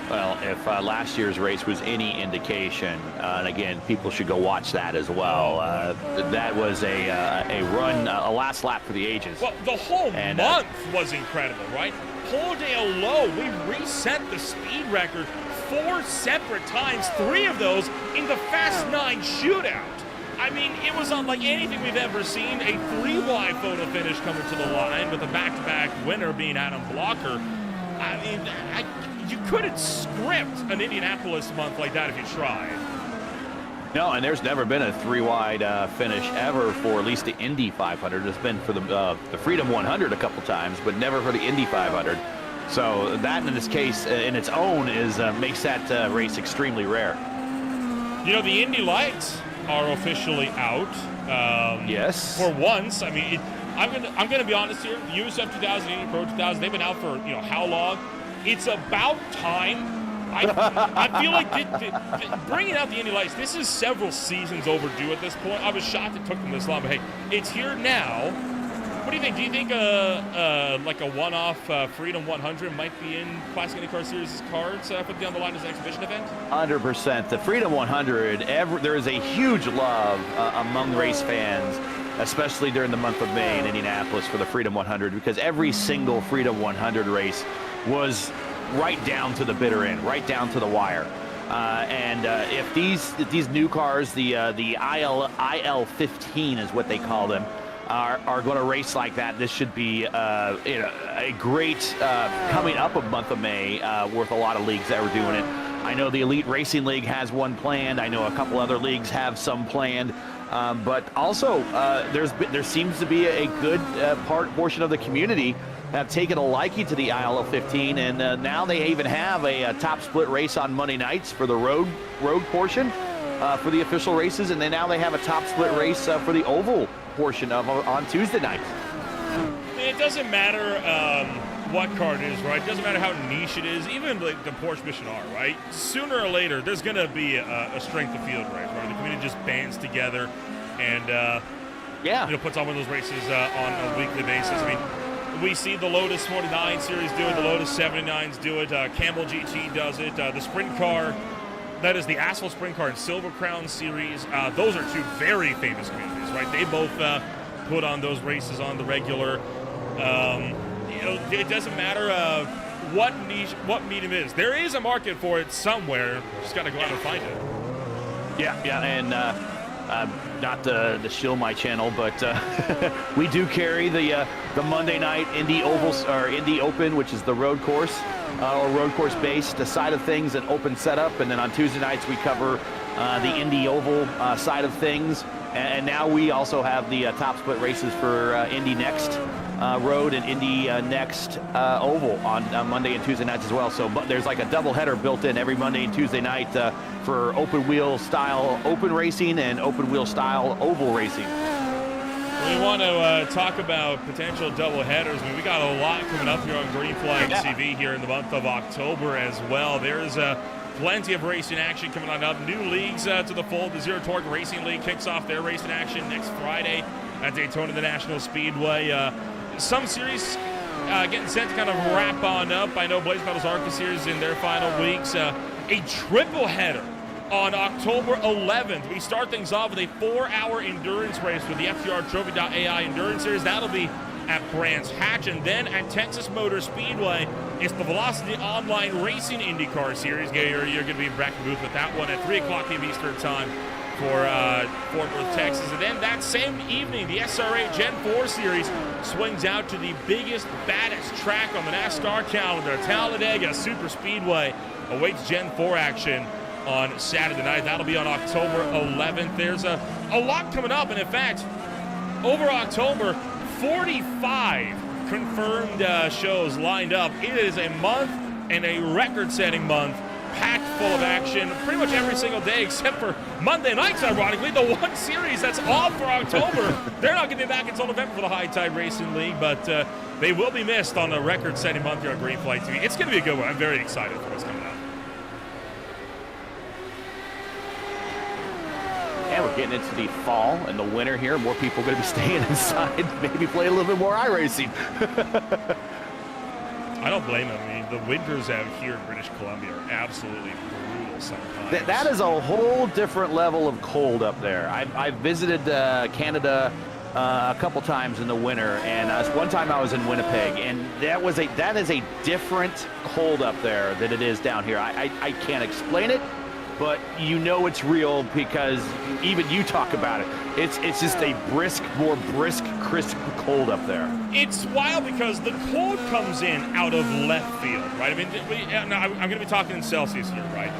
Well, if last year's race was any indication, and again, people should go watch that as well. That was a run, a last lap for the ages. Well, the whole month was incredible, right? Pole Day alone, we reset the speed record 4 separate times, 3 of those in the Fast 9 shootout. I mean, it was unlike anything we've ever seen. A 3-wide photo finish coming to the line with a back-to-back winner being Adam Blocker. I mean, you couldn't script an Indianapolis month like that if you tried. No, and there's never been a 3-wide finish ever for at least the Indy 500. It's been for the Freedom 100 a couple times, but never for the Indy 500. So that, in this case, in its own, makes that race extremely rare. You know, the Indy lights are officially out. Yes. For once, I mean, I'm gonna be honest here. The USF 2000, Indy Pro 2000, they've been out for how long? It's about time. I feel like bringing out the Indy Lights, this is several seasons overdue at this point. I was shocked it took them this long, but hey, it's here now. What do you think? Do you think like a one-off Freedom 100 might be in Classic IndyCar Series' cards for the On the Line as an exhibition event? 100%. The Freedom 100, there is a huge love among race fans, especially during the month of May in Indianapolis for the Freedom 100, because every single Freedom 100 race was right down to the bitter end, right down to the wire. If these new cars, the IL15 is what they call them, are going to race like that, this should be a great coming up a month of May, worth a lot of leagues that are doing it. I know the Elite Racing League has one planned. I know a couple other leagues have some planned. But also, there seems to be a good portion of the community have taken a liking to the IL15, and now they even have a top split race on Monday nights for the road portion for the official races, and then now they have a top split race for the oval portion on Tuesday nights. It doesn't matter what car it is, right? It doesn't matter how niche it is, even like the Porsche Mission R, right? Sooner or later, there's going to be a strength of field race, right? The community just bands together and puts on one of those races on a weekly basis. I mean, we see the Lotus 49 series do it, the Lotus 79s do it, Campbell GT does it, the sprint car, that is the Asphalt Sprint Car and Silver Crown series. Those are 2 very famous communities, right? They both put on those races on the regular. It doesn't matter what niche, what medium it is. There is a market for it somewhere. Just got to go out and find it. Yeah, and not to shill my channel, but we do carry the Monday night Indy Ovals or Indy Open, which is the road course or road course based side of things, an open setup, and then on Tuesday nights we cover the Indy Oval side of things, and now we also have the top split races for Indy Next Road and Indy Next Oval on Monday and Tuesday nights as well. So there's like a double header built in every Monday and Tuesday night for open wheel style open racing and open wheel style oval racing. We want to talk about potential double headers. I mean, we got a lot coming up here on Green Flag TV here in the month of October as well. There's plenty of racing action coming on up. New leagues to the fold. The Zero Torque Racing League kicks off their racing action next Friday at Daytona International Speedway. Some series getting set to kind of wrap on up. I know Blaze Battles ARCA Series in their final weeks. A triple header on October 11th. We start things off with a 4-hour endurance race with the FTR Trophy.ai Endurance Series. That'll be at Brands Hatch, and then at Texas Motor Speedway, it's the Velocity Online Racing IndyCar Series. You're going to be back in booth with that one at 3 o'clock p.m. Eastern Time for Fort Worth, Texas. And then that same evening, the SRA Gen 4 Series swings out to the biggest, baddest track on the NASCAR calendar. Talladega Super Speedway awaits Gen 4 action on Saturday night. That'll be on October 11th. There's a lot coming up, and in fact, over October, 45 confirmed shows lined up. It is a month, and a record-setting month, packed full of action pretty much every single day except for Monday nights, ironically. The one series that's off for October. They're not going to be back until November for the High Tide Racing League, but they will be missed on a record-setting month here on Green Flight TV. It's going to be a good one. I'm very excited for what's coming up. And we're getting into the fall and the winter here. More people are going to be staying inside, maybe play a little bit more iRacing. I don't blame them. I mean, the winters out here in British Columbia are absolutely brutal sometimes. That is a whole different level of cold up there. I've visited Canada a couple times in the winter, and one time I was in Winnipeg, and that is a different cold up there than it is down here. I can't explain it, but you know it's real because even you talk about it. It's just a more brisk, crisp cold up there. It's wild because the cold comes in out of left field, right? I mean, I'm going to be talking in Celsius here, right?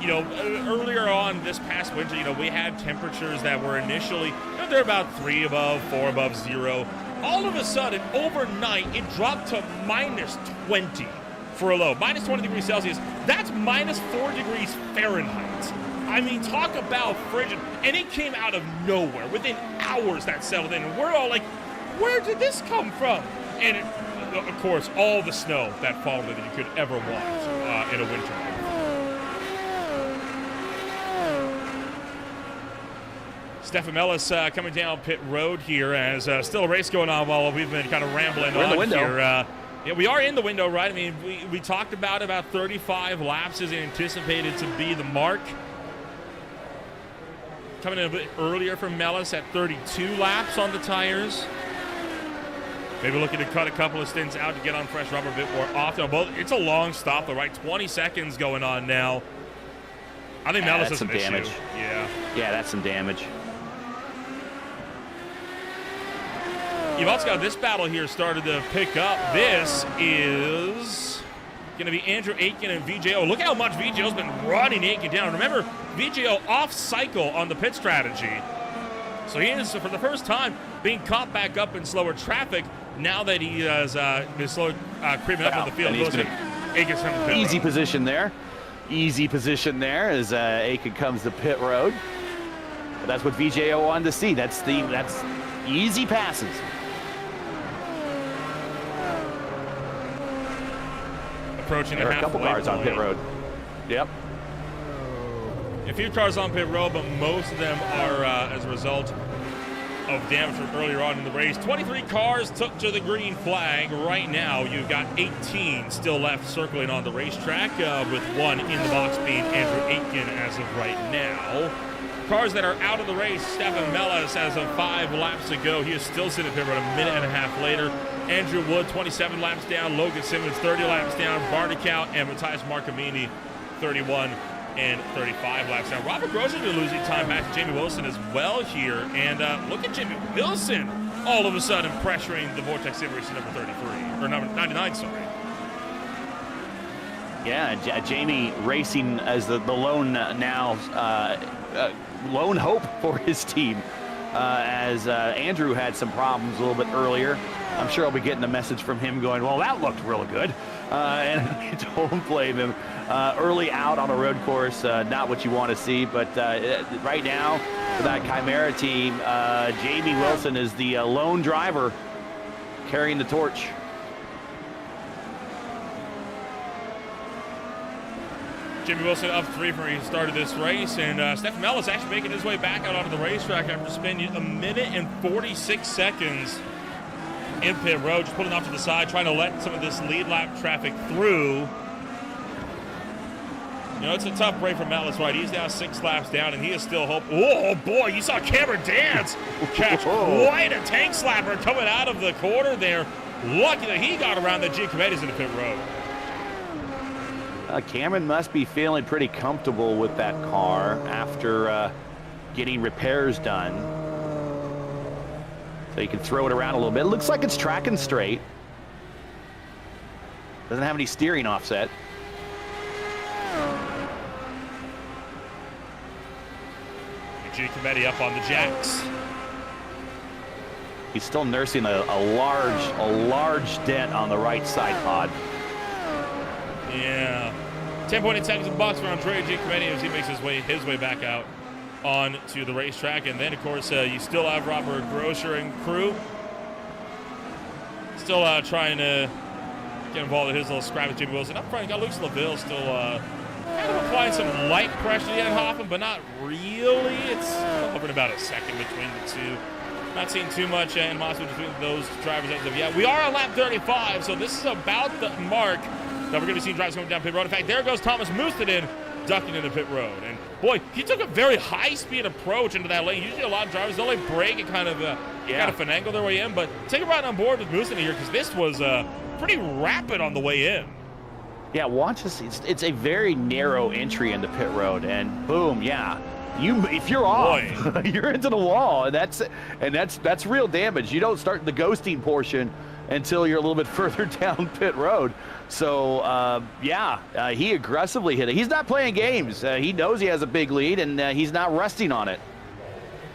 Earlier on this past winter, we had temperatures that were initially, they're about 3 above, 4 above 0. All of a sudden, overnight, it dropped to minus 20. For a low, minus 20 degrees Celsius. That's minus 4 degrees Fahrenheit. I mean, talk about frigid. And it came out of nowhere. Within hours that settled in. And we're all like, where did this come from? And of course, all the snow that followed that you could ever want in a winter month. Stefan Mellis coming down pit road here as still a race going on while we've been kind of rambling on here. Yeah, we are in the window, right? I mean, we talked about 35 laps is anticipated to be the mark. Coming in a bit earlier from Mellis at 32 laps on the tires. Maybe looking to cut a couple of stints out to get on fresh rubber a bit more often. Well, it's a long stop, though, right? 20 seconds going on now. I think Mellis has some damage. Yeah, that's some damage. You've also got this battle here started to pick up. This is going to be Andrew Aitken and VJO. Look how much VJO's been running Aitken down. Remember, VJO off cycle on the pit strategy. So he is, for the first time, being caught back up in slower traffic now that he has been slowly creeping up on the field. Easy position there. Easy position there as Aitken comes to pit road. But that's what VJO wanted to see. That's easy passes. Approaching there are a couple cars on pit road. Yep. A few cars on pit road, but most of them are as a result of damage from earlier on in the race. 23 cars took to the green flag. Right now, you've got 18 still left circling on the racetrack, with one in the box being Andrew Aitken as of right now. Cars that are out of the race, Stefan Mellis as of 5 laps to go. He is still sitting here about a minute and a half later. Andrew Wood, 27 laps down. Logan Simmons, 30 laps down. Barnicow and Matthias Marcamini, 31 and 35 laps down. Robert Grosjean been losing time back to Jamie Wilson as well here. And look at Jamie Wilson all of a sudden pressuring the Vortex Sim Racing number 33, or number 99, sorry. Yeah, Jamie racing as the lone lone hope for his team, as Andrew had some problems a little bit earlier. I'm sure I'll be getting a message from him going, well, that looked really good. And don't blame him. Early out on a road course, not what you want to see. But right now, for that Chimera team, Jamie Wilson is the lone driver carrying the torch. Jimmy Wilson up 3 for he started this race, and Stefan Mellis actually making his way back out onto the racetrack after spending a minute and 46 seconds in pit road, just pulling off to the side, trying to let some of this lead lap traffic through. You know, it's a tough break for Matt. That's right. He's now 6 laps down, and he is still hope. Oh, boy, you saw Cameron Dance catch quite a tank slapper coming out of the corner there. Lucky that he got around the Giacometti's in the pit road. Cameron must be feeling pretty comfortable with that car after getting repairs done. So you can throw it around a little bit. It looks like it's tracking straight. Doesn't have any steering offset. Giacometti up on the jacks. He's still nursing a large dent on the right side pod. Yeah. 10.8 seconds in the box for Andrea Giacometti as he makes his way back out onto the racetrack. And then, of course, you still have Robert Grosser and crew. Still trying to get involved in his little scrap with Jimmy Wilson. Up front, you got Lucas LaVille still kind of applying some light pressure to Hoffman, but not really. It's hovering about a second between the two. Not seeing too much animosity between those drivers as of yet. We are on lap 35, so this is about the mark that we're going to be seeing drivers coming down pit road. In fact, there goes Thomas Mustadin ducking into pit road. And boy, he took a very high-speed approach into that lane. Usually a lot of drivers, they'll like brake and kind of finagle their way in. But take it right on board with Mustadin here, because this was pretty rapid on the way in. Yeah, watch this. It's a very narrow entry into pit road, and boom, yeah. If you're off, you're into the wall, and that's real damage. You don't start the ghosting portion until you're a little bit further down pit road. So he aggressively hit it. He's not playing games. He knows he has a big lead, and he's not resting on it.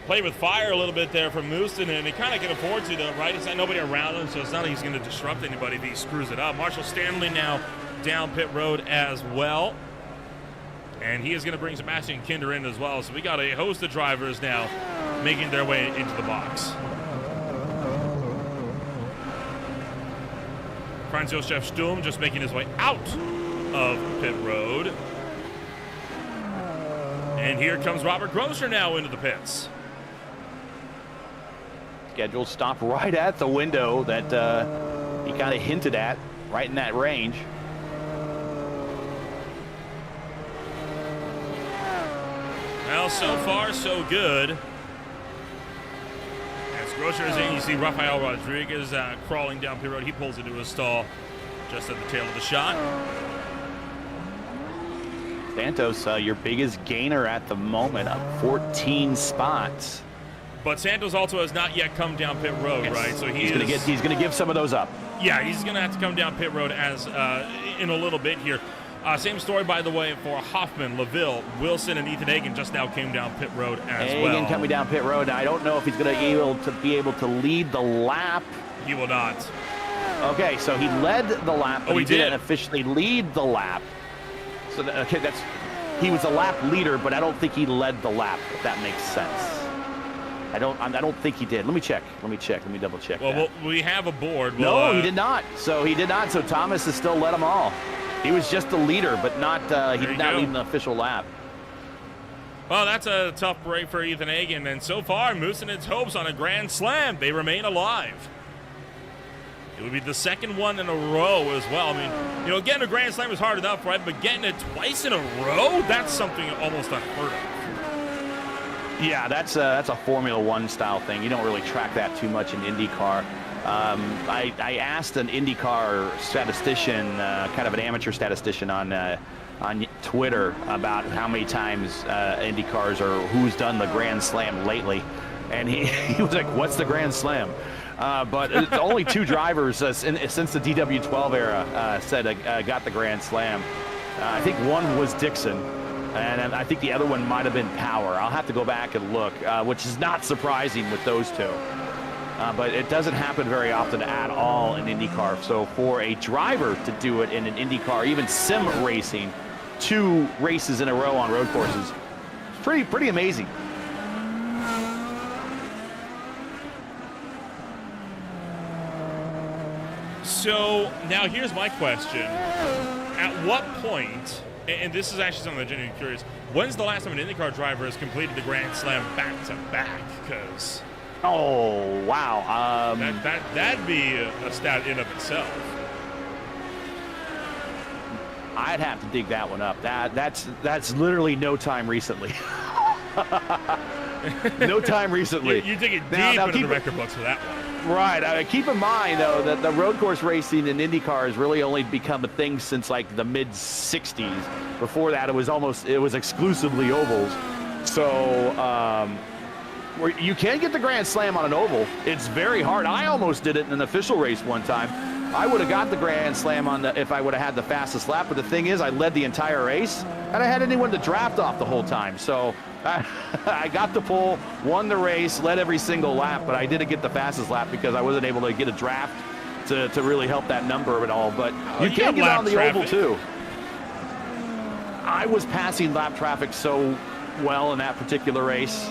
Played with fire a little bit there from Mooston, and he kind of can afford to, though, right? He's got nobody around him, so it's not like he's going to disrupt anybody if he screws it up. Marshall Stanley now down pit road as well. And he is going to bring Sebastian Kinder in as well. So we got a host of drivers now making their way into the box. Franz Josef Sturm just making his way out of pit road. And here comes Robert Grosser now into the pits. Scheduled stop right at the window that he kind of hinted at, right in that range. Well, so far, so good. As Grosser is in, you see Rafael Rodriguez crawling down pit road. He pulls into a stall just at the tail of the shot. Santos, your biggest gainer at the moment, up 14 spots. But Santos also has not yet come down pit road, yes. Right? So he's going to give some of those up. Yeah, he's going to have to come down pit road as in a little bit here. Same story, by the way, for Hoffman, LaVille, Wilson, and Ethan Hagen just now came down pit road as well. Hagen coming down pit road. Now, I don't know if he's going to be able to lead the lap. He will not. Okay, so he led the lap, but he didn't officially lead the lap. So he was a lap leader, but I don't think he led the lap, if that makes sense. I don't think he did. Let me check. Let me double check. Well, we have a board. No, he did not. So he did not. So Thomas has still led them all. He was just the leader, but not. He did not lead an official lap. Well, that's a tough break for Ethan Hagen, and so far, Moosen's hopes on a Grand Slam, they remain alive. It would be the second one in a row as well. I mean, getting a Grand Slam is hard enough, right? But getting it twice in a row, that's something almost unheard of. Yeah, that's a Formula One style thing. You don't really track that too much in IndyCar. I asked an IndyCar statistician, kind of an amateur statistician on Twitter, about how many times IndyCars or who's done the Grand Slam lately, and he was like, "What's the Grand Slam?" But it's only 2 drivers since the DW12 era said got the Grand Slam. I think one was Dixon, and I think the other one might have been Power. I'll have to go back and look, which is not surprising with those 2. But it doesn't happen very often at all in IndyCar. So for a driver to do it in an IndyCar, even sim racing, 2 races in a row on road courses, it's pretty amazing. So now here's my question. At what point, and this is actually something I'm genuinely curious, when's the last time an IndyCar driver has completed the Grand Slam back-to-back? Because Oh, wow. That'd be a stat in of itself. I'd have to dig that one up. That's literally no time recently. No time recently. You dig it deep into the record books for that one. Right. Keep in mind, though, that the road course racing in IndyCar has really only become a thing since like the mid 60s. Before that, it was exclusively ovals. So you can get the Grand Slam on an oval. It's very hard. I almost did it in an official race one time. I would have got the Grand Slam if I would have had the fastest lap. But the thing is, I led the entire race, and I had anyone to draft off the whole time. So I got the pole, won the race, led every single lap, but I didn't get the fastest lap because I wasn't able to get a draft to really help that number at all. But you can get on the oval too. I was passing lap traffic so well in that particular race.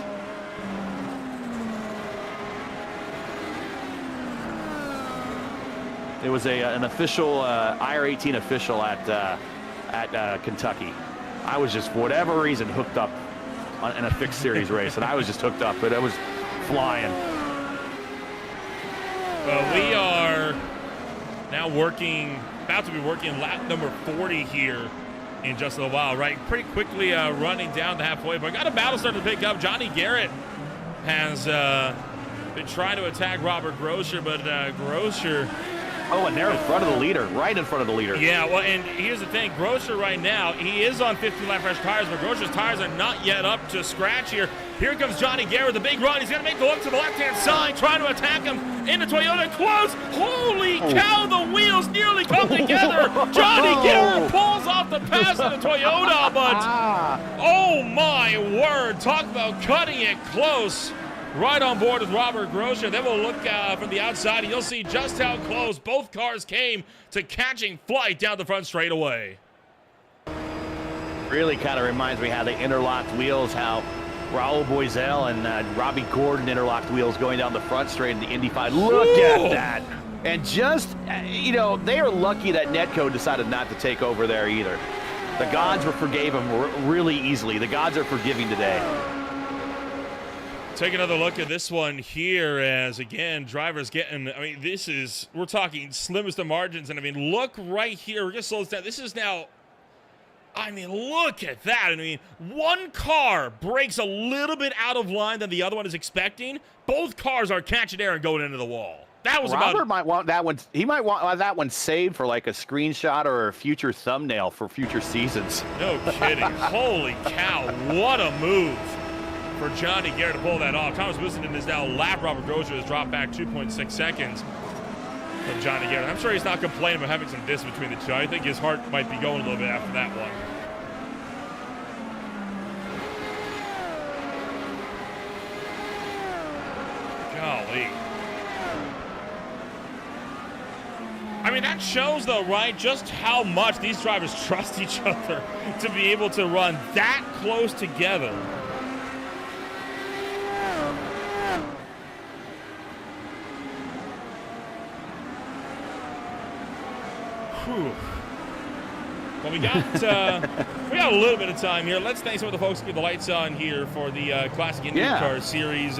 It was an official IR18 official at Kentucky. I was just, for whatever reason, hooked up in a fixed series race, and I was just hooked up, but it was flying. Well, we are now about to be working lap number 40 here in just a little while, right? Pretty quickly running down the halfway point. Got a battle starting to pick up. Johnny Garrett has been trying to attack Robert Grosser, but Grosser... Oh, and they're in front of the leader, right in front of the leader. Yeah, well, and here's the thing. Grosser right now, he is on 15-lap fresh tires, but Grosser's tires are not yet up to scratch here. Here comes Johnny Garrett, the big run. He's going to make the look to the left-hand side, trying to attack him in the Toyota. Close. Holy cow, the wheels nearly come together. Johnny Garrett pulls off the pass of the Toyota, but oh, my word. Talk about cutting it close. Right on board with Robert Grosser. Then we'll look from the outside, and you'll see just how close both cars came to catching flight down the front straightaway. Really kind of reminds me how they interlocked wheels, how Raul Boisel and Robbie Gordon interlocked wheels going down the front straight in the Indy 5. Look at that. And just, they are lucky that Netco decided not to take over there either. The gods forgave them really easily. The gods are forgiving today. Take another look at this one here as, again, drivers getting, we're talking slimmest of margins. And, look right here. We're going to slow this down. This is now, look at that. One car breaks a little bit out of line than the other one is expecting. Both cars are catching air and going into the wall. That was Robert might want that one. He might want that one saved for like a screenshot or a future thumbnail for future seasons. No kidding. Holy cow. What a move for Johnny Garrett to pull that off. Thomas Busenden is now lap. Robert Grosser has dropped back 2.6 seconds from Johnny Garrett. I'm sure he's not complaining about having some distance between the two. I think his heart might be going a little bit after that one. Golly. That shows, though, right, just how much these drivers trust each other to be able to run that close together. Whew. Well, we got a little bit of time here. Let's thank some of the folks who keep the lights on here for the Classic IndyCar Series.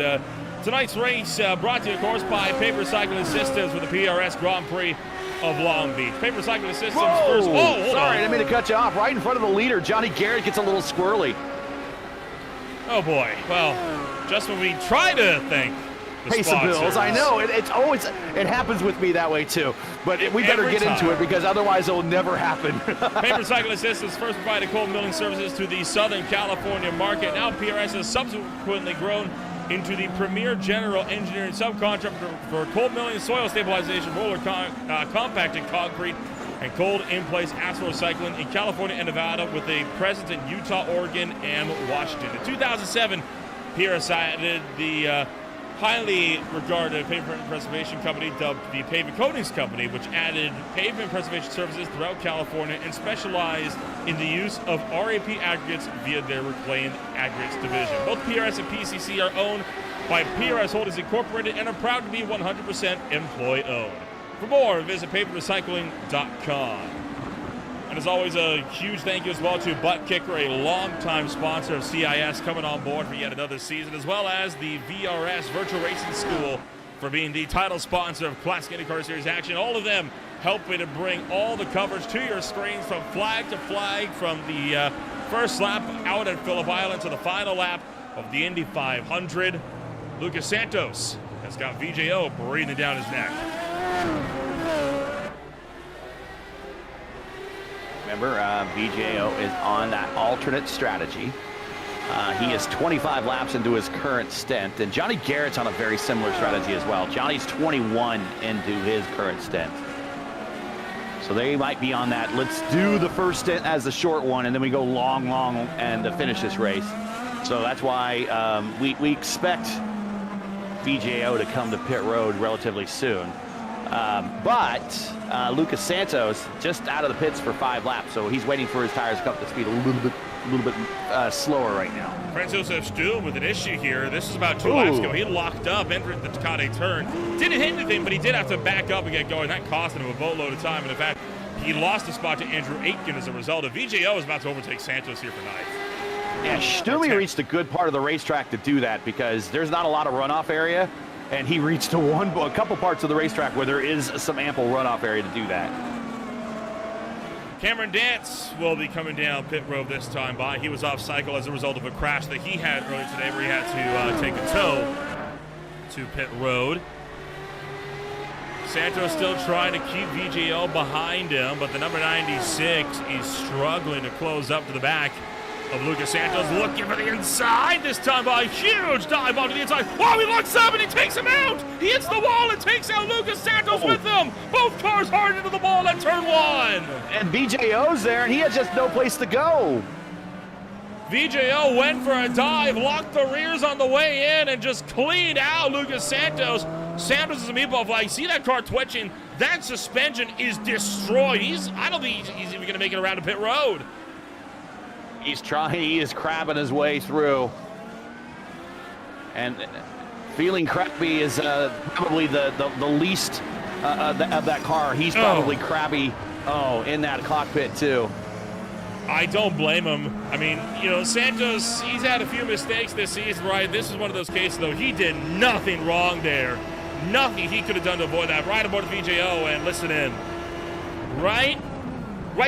Tonight's race brought to you, of course, by Paper Cycling Systems with the PRS Grand Prix of Long Beach. Paper Cycling Systems first. Oh, sorry, I didn't mean to cut you off. Right in front of the leader, Johnny Garrett gets a little squirrely. Oh boy. Well, just when we try to thank the pay some bills. I know it's always it happens with me that way too. But we better get into it because otherwise it will never happen. Paper Cycling Systems first provided cold milling services to the Southern California market. Now PRS has subsequently grown into the premier general engineering subcontractor for cold milling, soil stabilization, roller compacted concrete, and cold in-place asphalt recycling in California and Nevada, with a presence in Utah, Oregon, and Washington. In 2007, PRS added the highly regarded pavement preservation company dubbed the Pavement Coatings Company, which added pavement preservation services throughout California and specialized in the use of RAP aggregates via their reclaimed aggregates division. Both PRS and PCC are owned by PRS Holdings Incorporated and are proud to be 100% employee-owned. For more, visit paperrecycling.com. And as always, a huge thank you as well to Butt Kicker, a longtime sponsor of CIS, coming on board for yet another season, as well as the VRS Virtual Racing School for being the title sponsor of Classic IndyCar Series action. All of them helping to bring all the coverage to your screens from flag to flag, from the first lap out at Phillip Island to the final lap of the Indy 500. Lucas Santos has got VJO breathing down his neck. Remember, VJO is on that alternate strategy. He is 25 laps into his current stint, and Johnny Garrett's on a very similar strategy as well. Johnny's 21 into his current stint. So they might be on that, let's do the first stint as the short one, and then we go long, and to finish this race. So that's why we expect VJO to come to pit road relatively soon. But Lucas Santos just out of the pits for 5 laps, so he's waiting for his tires to come up to speed a little bit slower right now. Franz Josef Stum with an issue here. This is about 2 laps ago. He locked up, entered the Takate turn. Didn't hit anything, but he did have to back up and get going. That cost him a boatload of time. And in fact, he lost a spot to Andrew Aitken as a result of VJO is about to overtake Santos here for 9th. Yeah, Stumi reached a good part of the racetrack to do that because there's not a lot of runoff area. And he reached to a couple parts of the racetrack where there is some ample runoff area to do that. Cameron Dance will be coming down pit road this time by. He was off cycle as a result of a crash that he had earlier today where he had to take a tow to pit road. Santos still trying to keep VJO behind him, but the number 96 is struggling to close up to the back of Lucas Santos, looking for the inside this time by. Huge dive onto the inside. Oh, he locks up and he takes him out. He hits the wall and takes out Lucas Santos with him. Both cars hard into the wall at turn 1. And VJO's there, and he had just no place to go. VJO went for a dive, locked the rears on the way in, and just cleaned out Lucas Santos. Santos is a meatball flag. See that car twitching? That suspension is destroyed. I don't think he's even going to make it around to pit road. He's trying, he is crabbing his way through. And feeling crappy is probably the least of that car. He's probably crabby, in that cockpit too. I don't blame him. I mean, Santos, he's had a few mistakes this season, right? This is one of those cases, though. He did nothing wrong there. Nothing he could have done to avoid that. Right aboard the VJO and listen in. Right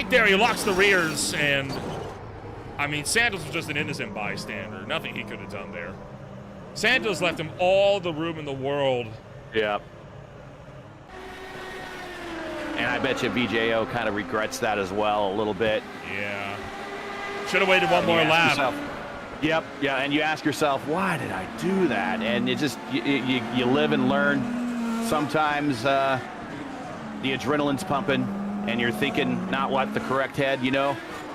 there, he locks the rears, and I mean, Santos was just an innocent bystander. Nothing he could have done there. Santos left him all the room in the world. Yep. And I bet you VJO kind of regrets that as well a little bit. Yeah. Should have waited one more lap. Yep. Yeah, and you ask yourself, why did I do that? And it just, you live and learn. Sometimes the adrenaline's pumping, and you're thinking not what the correct head,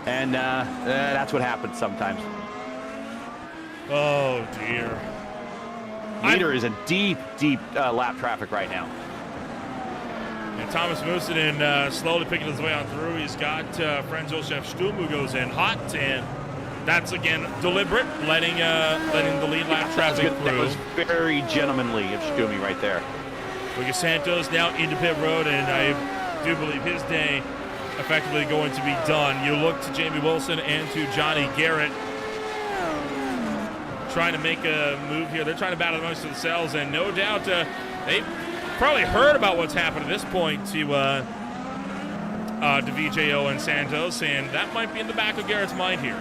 And that's what happens sometimes. Oh, dear. Leader is in deep lap traffic right now. And Thomas Moosenin slowly picking his way on through. He's got Franz Josef Stum, who goes in hot, and that's, again, deliberate, letting the lead lap traffic through. That was very gentlemanly of Stumi right there. Lucas Santos now into pit road, and I do believe his day effectively going to be done. You look to Jamie Wilson and to Johnny Garrett trying to make a move here. They're trying to battle amongst themselves, and no doubt they probably heard about what's happened at this point to VJO and Santos, and that might be in the back of Garrett's mind here.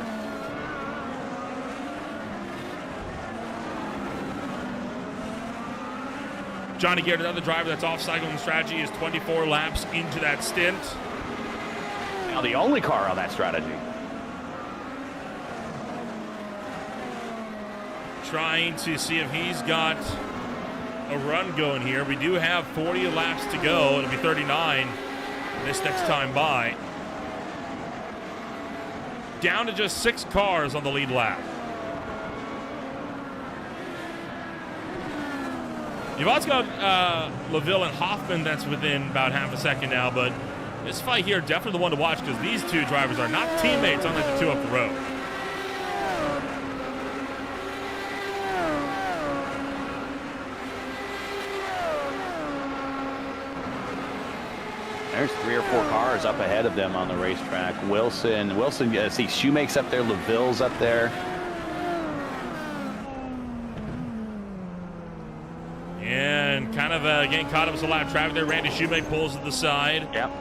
Johnny Garrett, another driver that's off cycle in strategy, is 24 laps into that stint. Now the only car on that strategy. Trying to see if he's got a run going here. We do have 40 laps to go. It'll be 39 this next time by. Down to just 6 cars on the lead lap. You've also got LaVille and Hoffman that's within about half a second now, but this fight here, definitely the one to watch because these two drivers are not teammates, unlike the two up the road. There's 3 or 4 cars up ahead of them on the racetrack. Wilson, see, Shoemake's up there, LaVille's up there. And kind of getting caught up with a lot of traffic there. Randy Shoemake pulls to the side. Yep.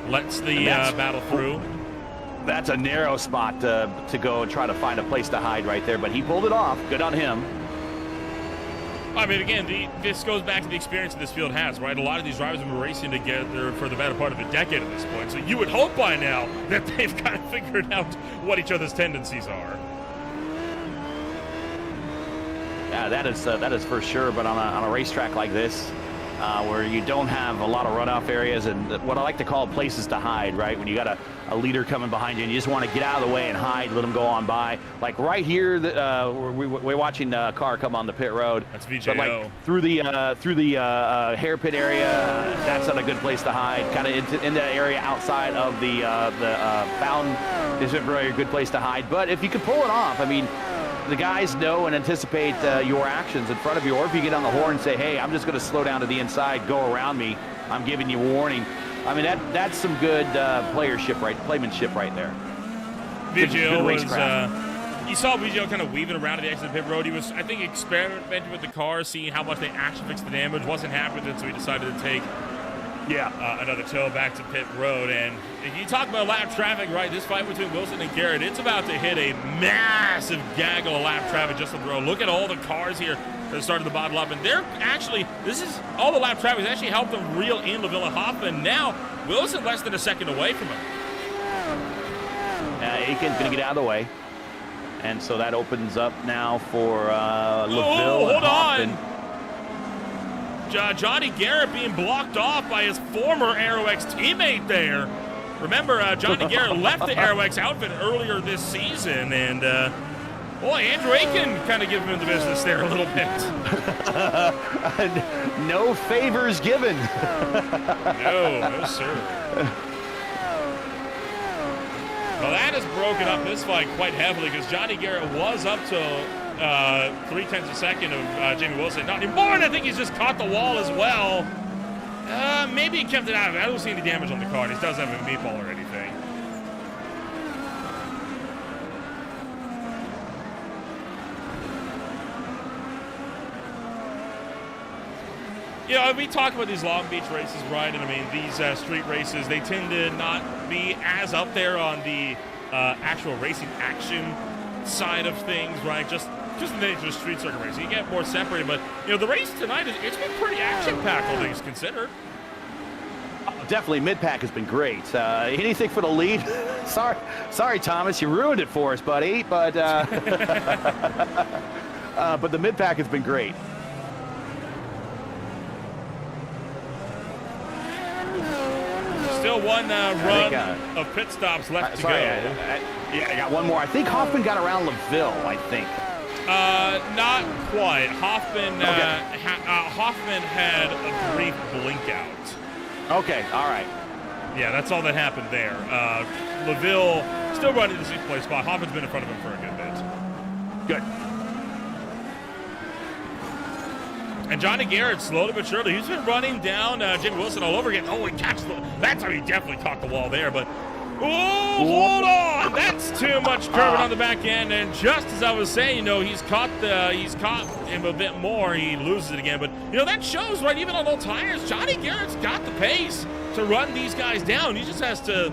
Lets the battle through. That's a narrow spot to go and try to find a place to hide right there, but he pulled it off. Good on him. I mean, again, this goes back to the experience that this field has, right? A lot of these drivers have been racing together for the better part of a decade at this point. So you would hope by now that they've kind of figured out what each other's tendencies are. Yeah, that is for sure. But on a racetrack like this, where you don't have a lot of runoff areas and what I like to call places to hide, right? When you got a leader coming behind you and you just want to get out of the way and hide, let them go on by. Like right here, we're watching a car come on the pit road. That's VJO. But like through the hairpin area, that's not a good place to hide. Kind of in the area outside of the fountain is a very good place to hide. But if you could pull it off, I mean, the guys know and anticipate your actions in front of you, or if you get on the horn and say, hey, I'm just going to slow down to the inside, go around me, I'm giving you warning. I mean, that's some good playmanship right there. VGO was, you saw VGO kind of weaving around at the exit of the pit road. He was, I think, experimenting with the car, seeing how much they actually fixed the damage. Wasn't happy with it, so he decided to take another tow back to pit road. And if you talk about lap traffic, right, this fight between Wilson and Garrett, it's about to hit a massive gaggle of lap traffic just on the road. Look at all the cars here that started to bottle up, and they're actually, all the lap traffic has actually helped them reel in LaVille and Hoffman. Now, Wilson less than a second away from him. Aiken's going to get out of the way, and so that opens up now for LaVille and Hoffman. Johnny Garrett being blocked off by his former AeroX teammate there. Remember, Johnny Garrett left the AeroX outfit earlier this season, and boy, Andrew Aiken kind of giving him the business there a little bit. No favors given. No, sir. Well, that has broken up this fight quite heavily because Johnny Garrett was up to 0.3 of a second of Jamie Wilson. Not anymore, and I think he's just caught the wall as well. Maybe he kept it out of it. I don't see any damage on the car. He doesn't have a meatball or anything. You know, we talk about these Long Beach races, right? And I mean, these street races, they tend to not be as up there on the actual racing action side of things, right? Just the nature of street circuit racing. You get more separated, but, you know, the race tonight, it's been pretty action-packed, all things considered. Definitely, mid-pack has been great. Anything for the lead? Sorry, Thomas, you ruined it for us, buddy. But but the mid-pack has been great. Still one run of pit stops left to go. I got one more. I think Hoffman got around LaVille, I think. Not quite. Hoffman had a brief blink out. Okay, all right. Yeah, that's all that happened there. LaVille still running the 6th place spot. Hoffman's been in front of him for a good bit. Good. And Johnny Garrett, slowly but surely, he's been running down Jimmy Wilson all over again. Oh, he catches that's how he definitely caught the wall there. But, hold on! That's too much curving on the back end. And just as I was saying, you know, he's caught him a bit more. He loses it again. But, you know, that shows, right, even on low tires, Johnny Garrett's got the pace to run these guys down. He just has to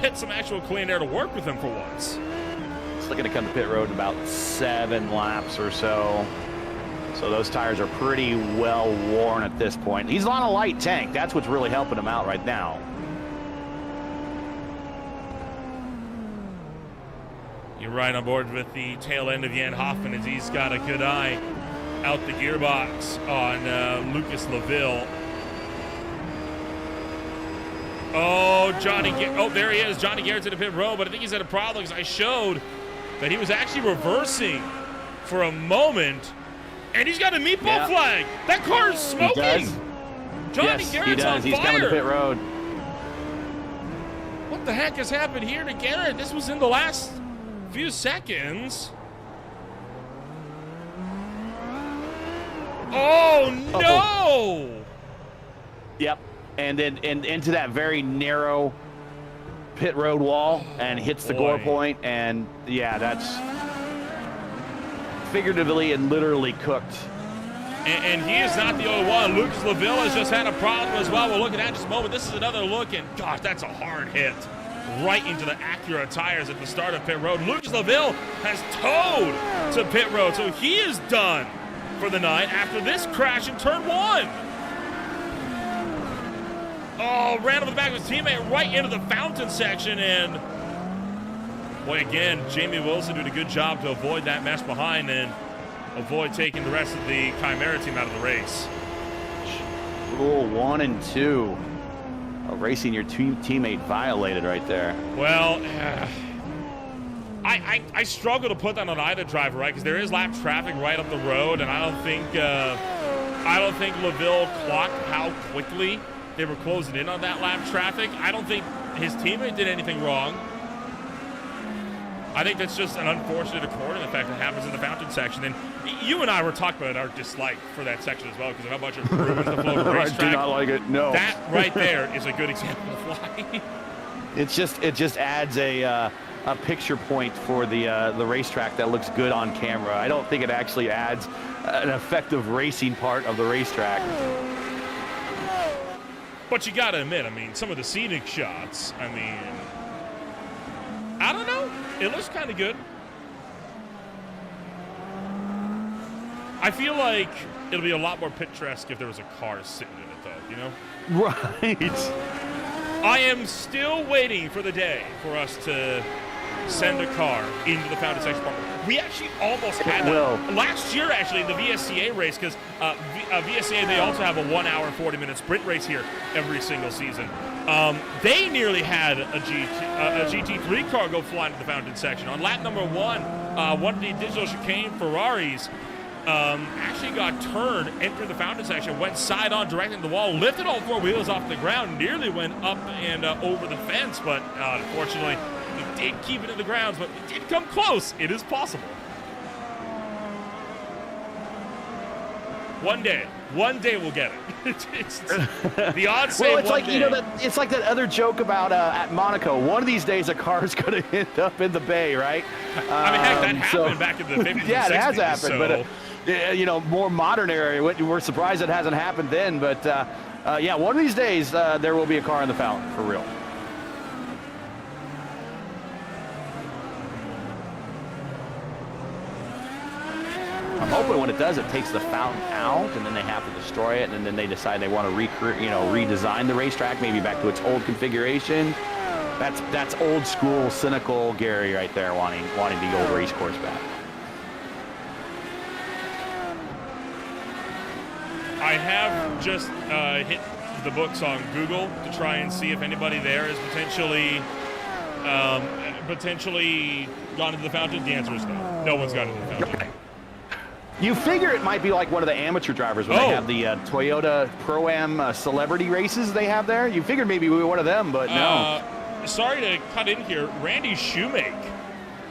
get some actual clean air to work with him for once. It's looking to come to pit road in about 7 laps or so. So those tires are pretty well worn at this point. He's on a light tank. That's what's really helping him out right now. You're right on board with the tail end of Jan Hoffman as he's got a good eye out the gearbox on Lucas LaVille. Oh, there he is. Johnny Garrett's in the pit road, but I think he's had a problem because I showed that he was actually reversing for a moment. And he's got a meatball flag. That car is smoking. Johnny Garrett's on fire. He's coming to pit road. What the heck has happened here to Garrett? This was in the last few seconds. Oh, no. Yep. and then into that very narrow pit road wall and hits the gore point. And yeah, that's figuratively and literally cooked. And he is not the only one. Lucas LaVille has just had a problem as well. We'll look at that in just a moment. This is another look, and gosh, that's a hard hit right into the Acura tires at the start of pit road. Lucas LaVille has towed to pit road, so he is done for the night after this crash in turn 1. Oh, ran over the back of his teammate right into the fountain section, and boy, again, Jamie Wilson doing a good job to avoid that mess behind and avoid taking the rest of the Chimera team out of the race. Rule 1 and 2. Racing your teammate violated right there. Well, I struggle to put that on either driver, right? Because there is lap traffic right up the road, and I don't think LaVille clocked how quickly they were closing in on that lap traffic. I don't think his teammate did anything wrong. I think that's just an unfortunate accord in the fact that happens in the fountain section. And you and I were talking about our dislike for that section as well, because of how much it ruins the flow of the racetrack. I do not like it, no. That right there is a good example of why. It just adds a picture point for the racetrack that looks good on camera. I don't think it actually adds an effective racing part of the racetrack. But you got to admit, I mean, some of the scenic shots, I mean, I don't know. It looks kind of good. I feel like it'll be a lot more picturesque if there was a car sitting in it, though, you know? Right. I am still waiting for the day for us to send a car into the fountain section park. We actually almost had that last year, actually, in the VSCA race, because VSCA, they also have a 1 hour, 40-minute sprint race here every single season. They nearly had a GT3 car go flying to the fountain section. On lap number 1, one of the digital chicane Ferraris actually got turned, entered the fountain section, went side on directly into the wall, lifted all 4 wheels off the ground, nearly went up and over the fence, but unfortunately, he did keep it in the grounds, but it did come close. It is possible. One day we'll get it. The odds say well, it's like, you know, it's like that other joke about at Monaco. One of these days, a car is going to end up in the bay, right? I mean, heck, that happened back in the 50s. Yeah, and 60s, it has happened, so. But you know, more modern era. We're surprised it hasn't happened then. But yeah, one of these days there will be a car in the fountain for real. I'm hoping when it does, it takes the fountain out, and then they have to destroy it, and then they decide they want to redesign the racetrack, maybe back to its old configuration. That's old school, cynical Gary right there, wanting the old race course back. I have just hit the books on Google to try and see if anybody there is potentially gone into the fountain. The answer is no. No one's gone into the fountain. Okay. You figure it might be like one of the amateur drivers when they have the Toyota Pro-Am celebrity races they have there. You figured maybe we were one of them, but no. Sorry to cut in here. Randy Shoemake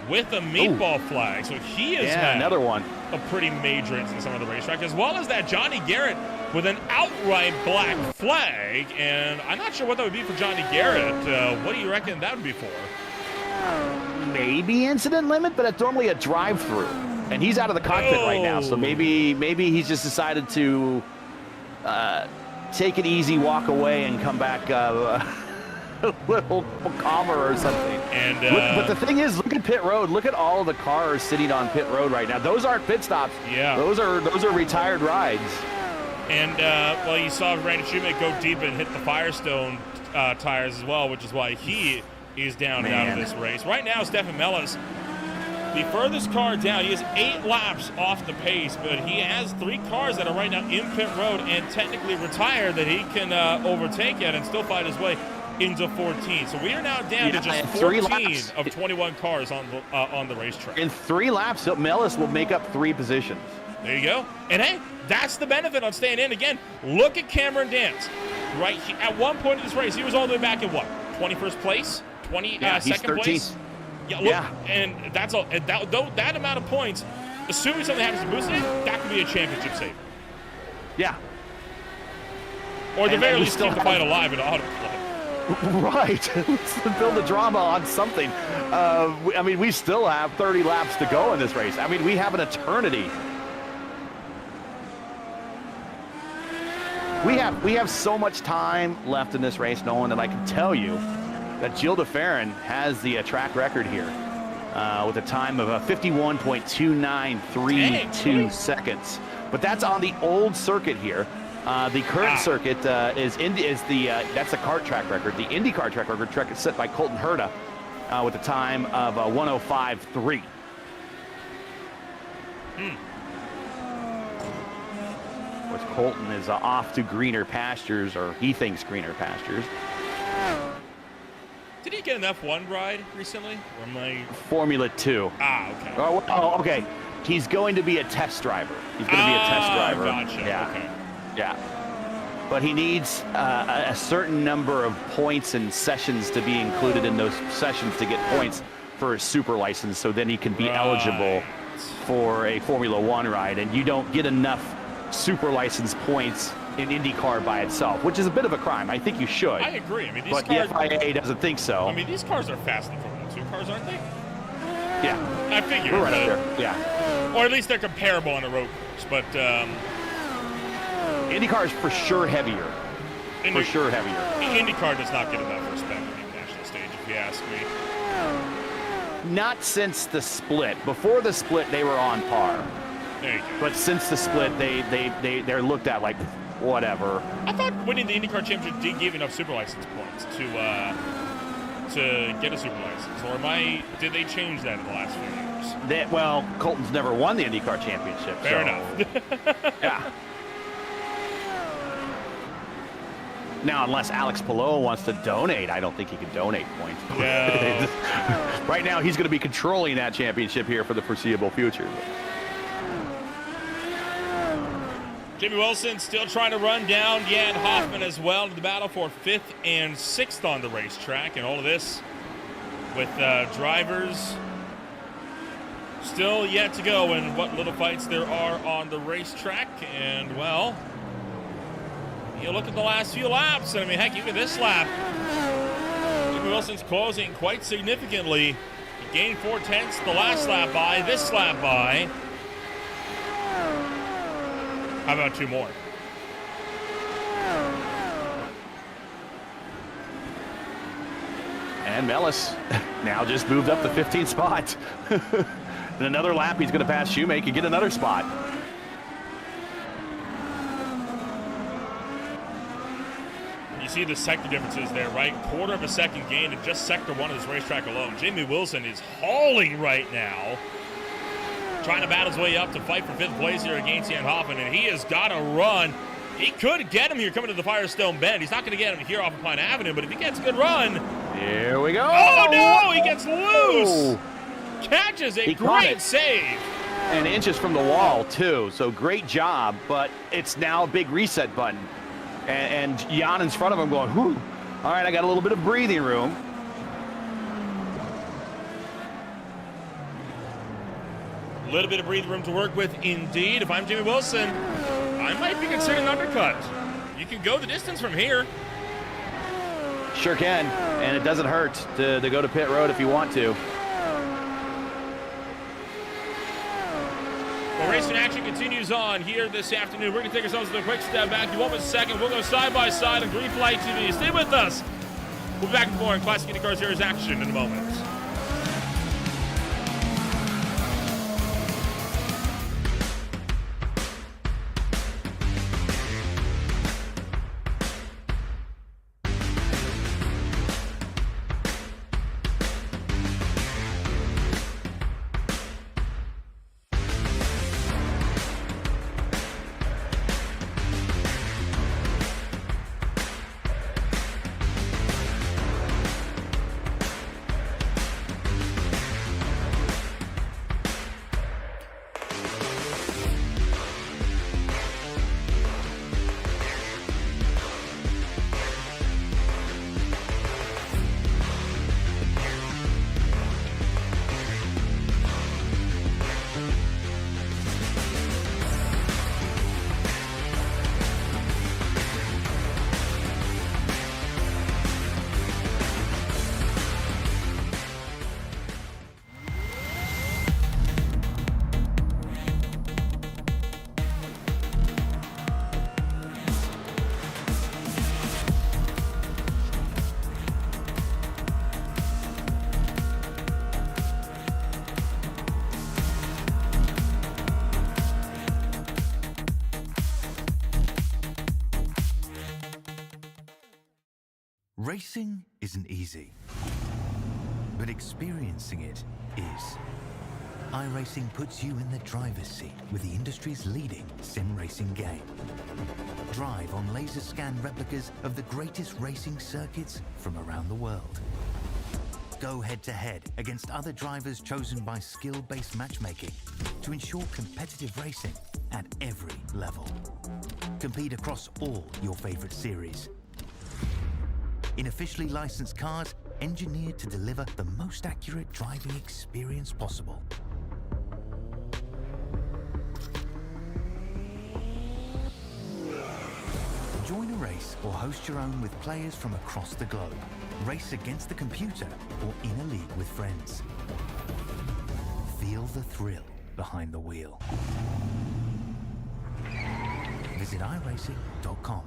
with a meatball flag. So he has had another one. A pretty major instance on the racetrack, as well as that Johnny Garrett with an outright black flag. And I'm not sure what that would be for Johnny Garrett. What do you reckon that would be for? Maybe incident limit, but it's normally a drive-through. And he's out of the cockpit right now, so maybe he's just decided to take it easy, walk away, and come back a little calmer or something. And but the thing is, look at pit road. Look at all of the cars sitting on pit road right now. Those aren't pit stops. Yeah, those are retired rides. And well, you saw Randy Shoemake go deep and hit the Firestone tires as well, which is why he is down and out of this race. Right now, Stefan Mellis, the furthest car down, he has 8 laps off the pace, but he has 3 cars that are right now in pit road and technically retired that he can overtake yet and still fight his way into 14. So we are now down to just 14 of 21 cars on the racetrack. In 3 laps, Mellis will make up 3 positions. There you go. And hey, that's the benefit on staying in. Again, look at Cameron Dance. Right, at one point in this race, he was all the way back in what? 21st place? 22nd place? Yeah, look, and that's all. And that amount of points, assuming something happens to Boussaint, that could be a championship saver. Yeah. Or at the very least, still keep the fight alive at Auto Club. Right. Let's build the drama on something. I mean, we still have 30 laps to go in this race. I mean, we have an eternity. We have so much time left in this race, Nolan, that I can tell you that Gilles de Ferran has the track record here with a time of 51.2932 seconds. But that's on the old circuit here. The current circuit that's the kart track record. The Indycar track record is set by Colton Herta with a time of 1:05.3. Of course, Colton is off to greener pastures, or he thinks greener pastures. Did he get an F1 ride recently? Or am I... Formula 2. Okay. Oh, okay. He's going to be a test driver. He's going to be a test driver. Gotcha. Yeah. Okay. Yeah. But he needs a certain number of points and sessions to be included in those sessions to get points for a super license, so then he can be eligible for a Formula 1 ride. And you don't get enough super license points in IndyCar by itself, which is a bit of a crime. I think you should. I agree. I mean, but the FIA doesn't think so. I mean, these cars are faster than Formula 2 cars, aren't they? Yeah. I figured. We're right up there. Yeah. Or at least they're comparable on a road course, but... IndyCar is for sure heavier. IndyCar does not get enough respect on the international stage, if you ask me. Not since the split. Before the split, they were on par. There you go. But since the split, they're looked at like whatever. I thought winning the IndyCar championship did give enough super license points to get a super license, or did they change that in the last few years? Well, Colton's never won the IndyCar championship. Fair enough. Yeah. Now, unless Alex Palou wants to donate, I don't think he can donate points. No. Right now, he's going to be controlling that championship here for the foreseeable future. Jimmy Wilson still trying to run down Jan Hoffman as well in the battle for 5th and 6th on the racetrack. And all of this with drivers still yet to go and what little fights there are on the racetrack. And, well, you look at the last few laps, and I mean, heck, even this lap, Jimmy Wilson's closing quite significantly. He gained 4/10 the last lap by, this lap by. How about 2 more? And Mellis now just moved up the 15th spot. In another lap, he's going to pass Shoemake and get another spot. You see the sector differences there, right? 1/4 of a second gain in just sector 1 of this racetrack alone. Jamie Wilson is hauling right now, trying to battle his way up to fight for 5th place here against Jan Hoffman, and he has got to run. He could get him here coming to the Firestone Bend. He's not going to get him here off of Pine Avenue, but if he gets a good run... Here we go. Oh, no! He gets loose! Catches a great save. And inches from the wall, too. So great job, but it's now a big reset button. And Jan in front of him going, whew. All right, I got a little bit of breathing room. A little bit of breathing room to work with, indeed. If I'm Jimmy Wilson, I might be considering an undercut. You can go the distance from here. Sure can, and it doesn't hurt to go to pit road if you want to. Well, racing action continues on here this afternoon. We're going to take ourselves to a quick step back. You won't miss a second. We'll go side by side on Green Flag TV. Stay with us. We'll be back with more on Classic IndyCar Series action in a moment. Racing isn't easy, but experiencing it is. iRacing puts you in the driver's seat with the industry's leading sim racing game. Drive on laser scan replicas of the greatest racing circuits from around the world. Go head-to-head against other drivers chosen by skill-based matchmaking to ensure competitive racing at every level. Compete across all your favorite series. In officially licensed cars, engineered to deliver the most accurate driving experience possible. Join a race or host your own with players from across the globe. Race against the computer or in a league with friends. Feel the thrill behind the wheel. Visit iRacing.com.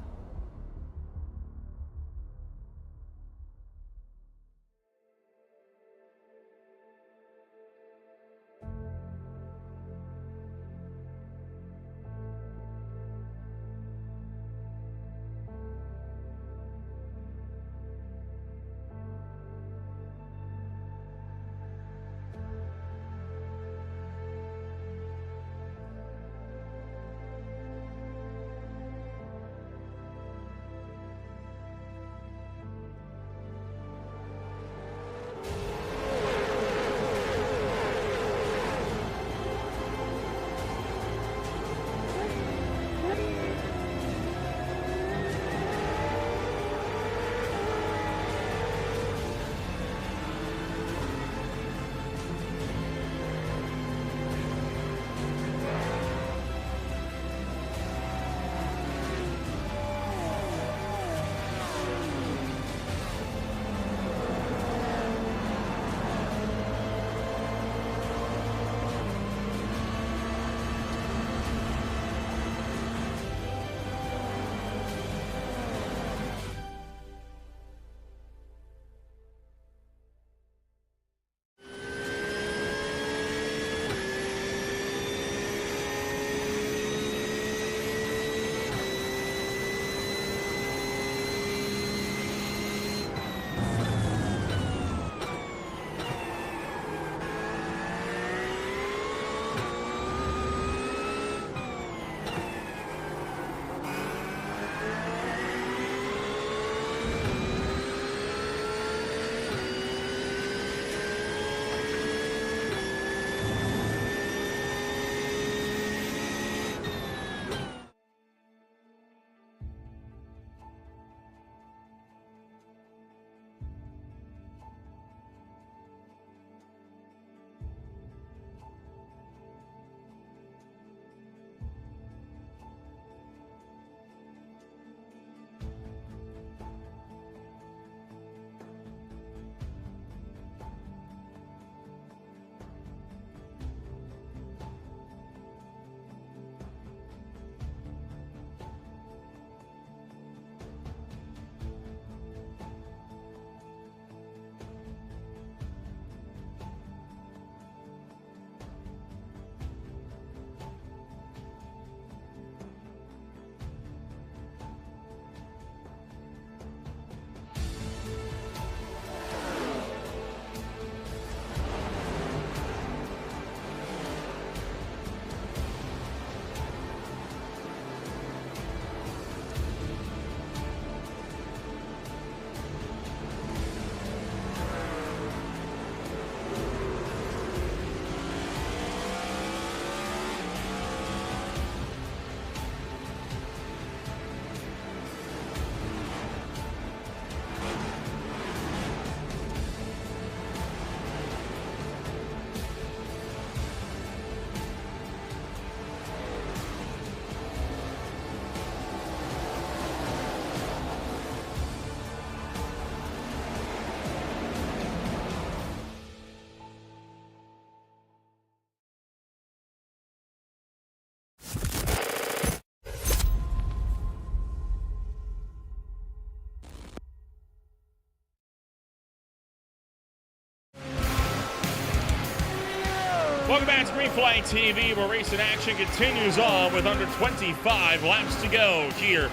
Welcome back to Green Flag TV, where racing action continues on with under 25 laps to go here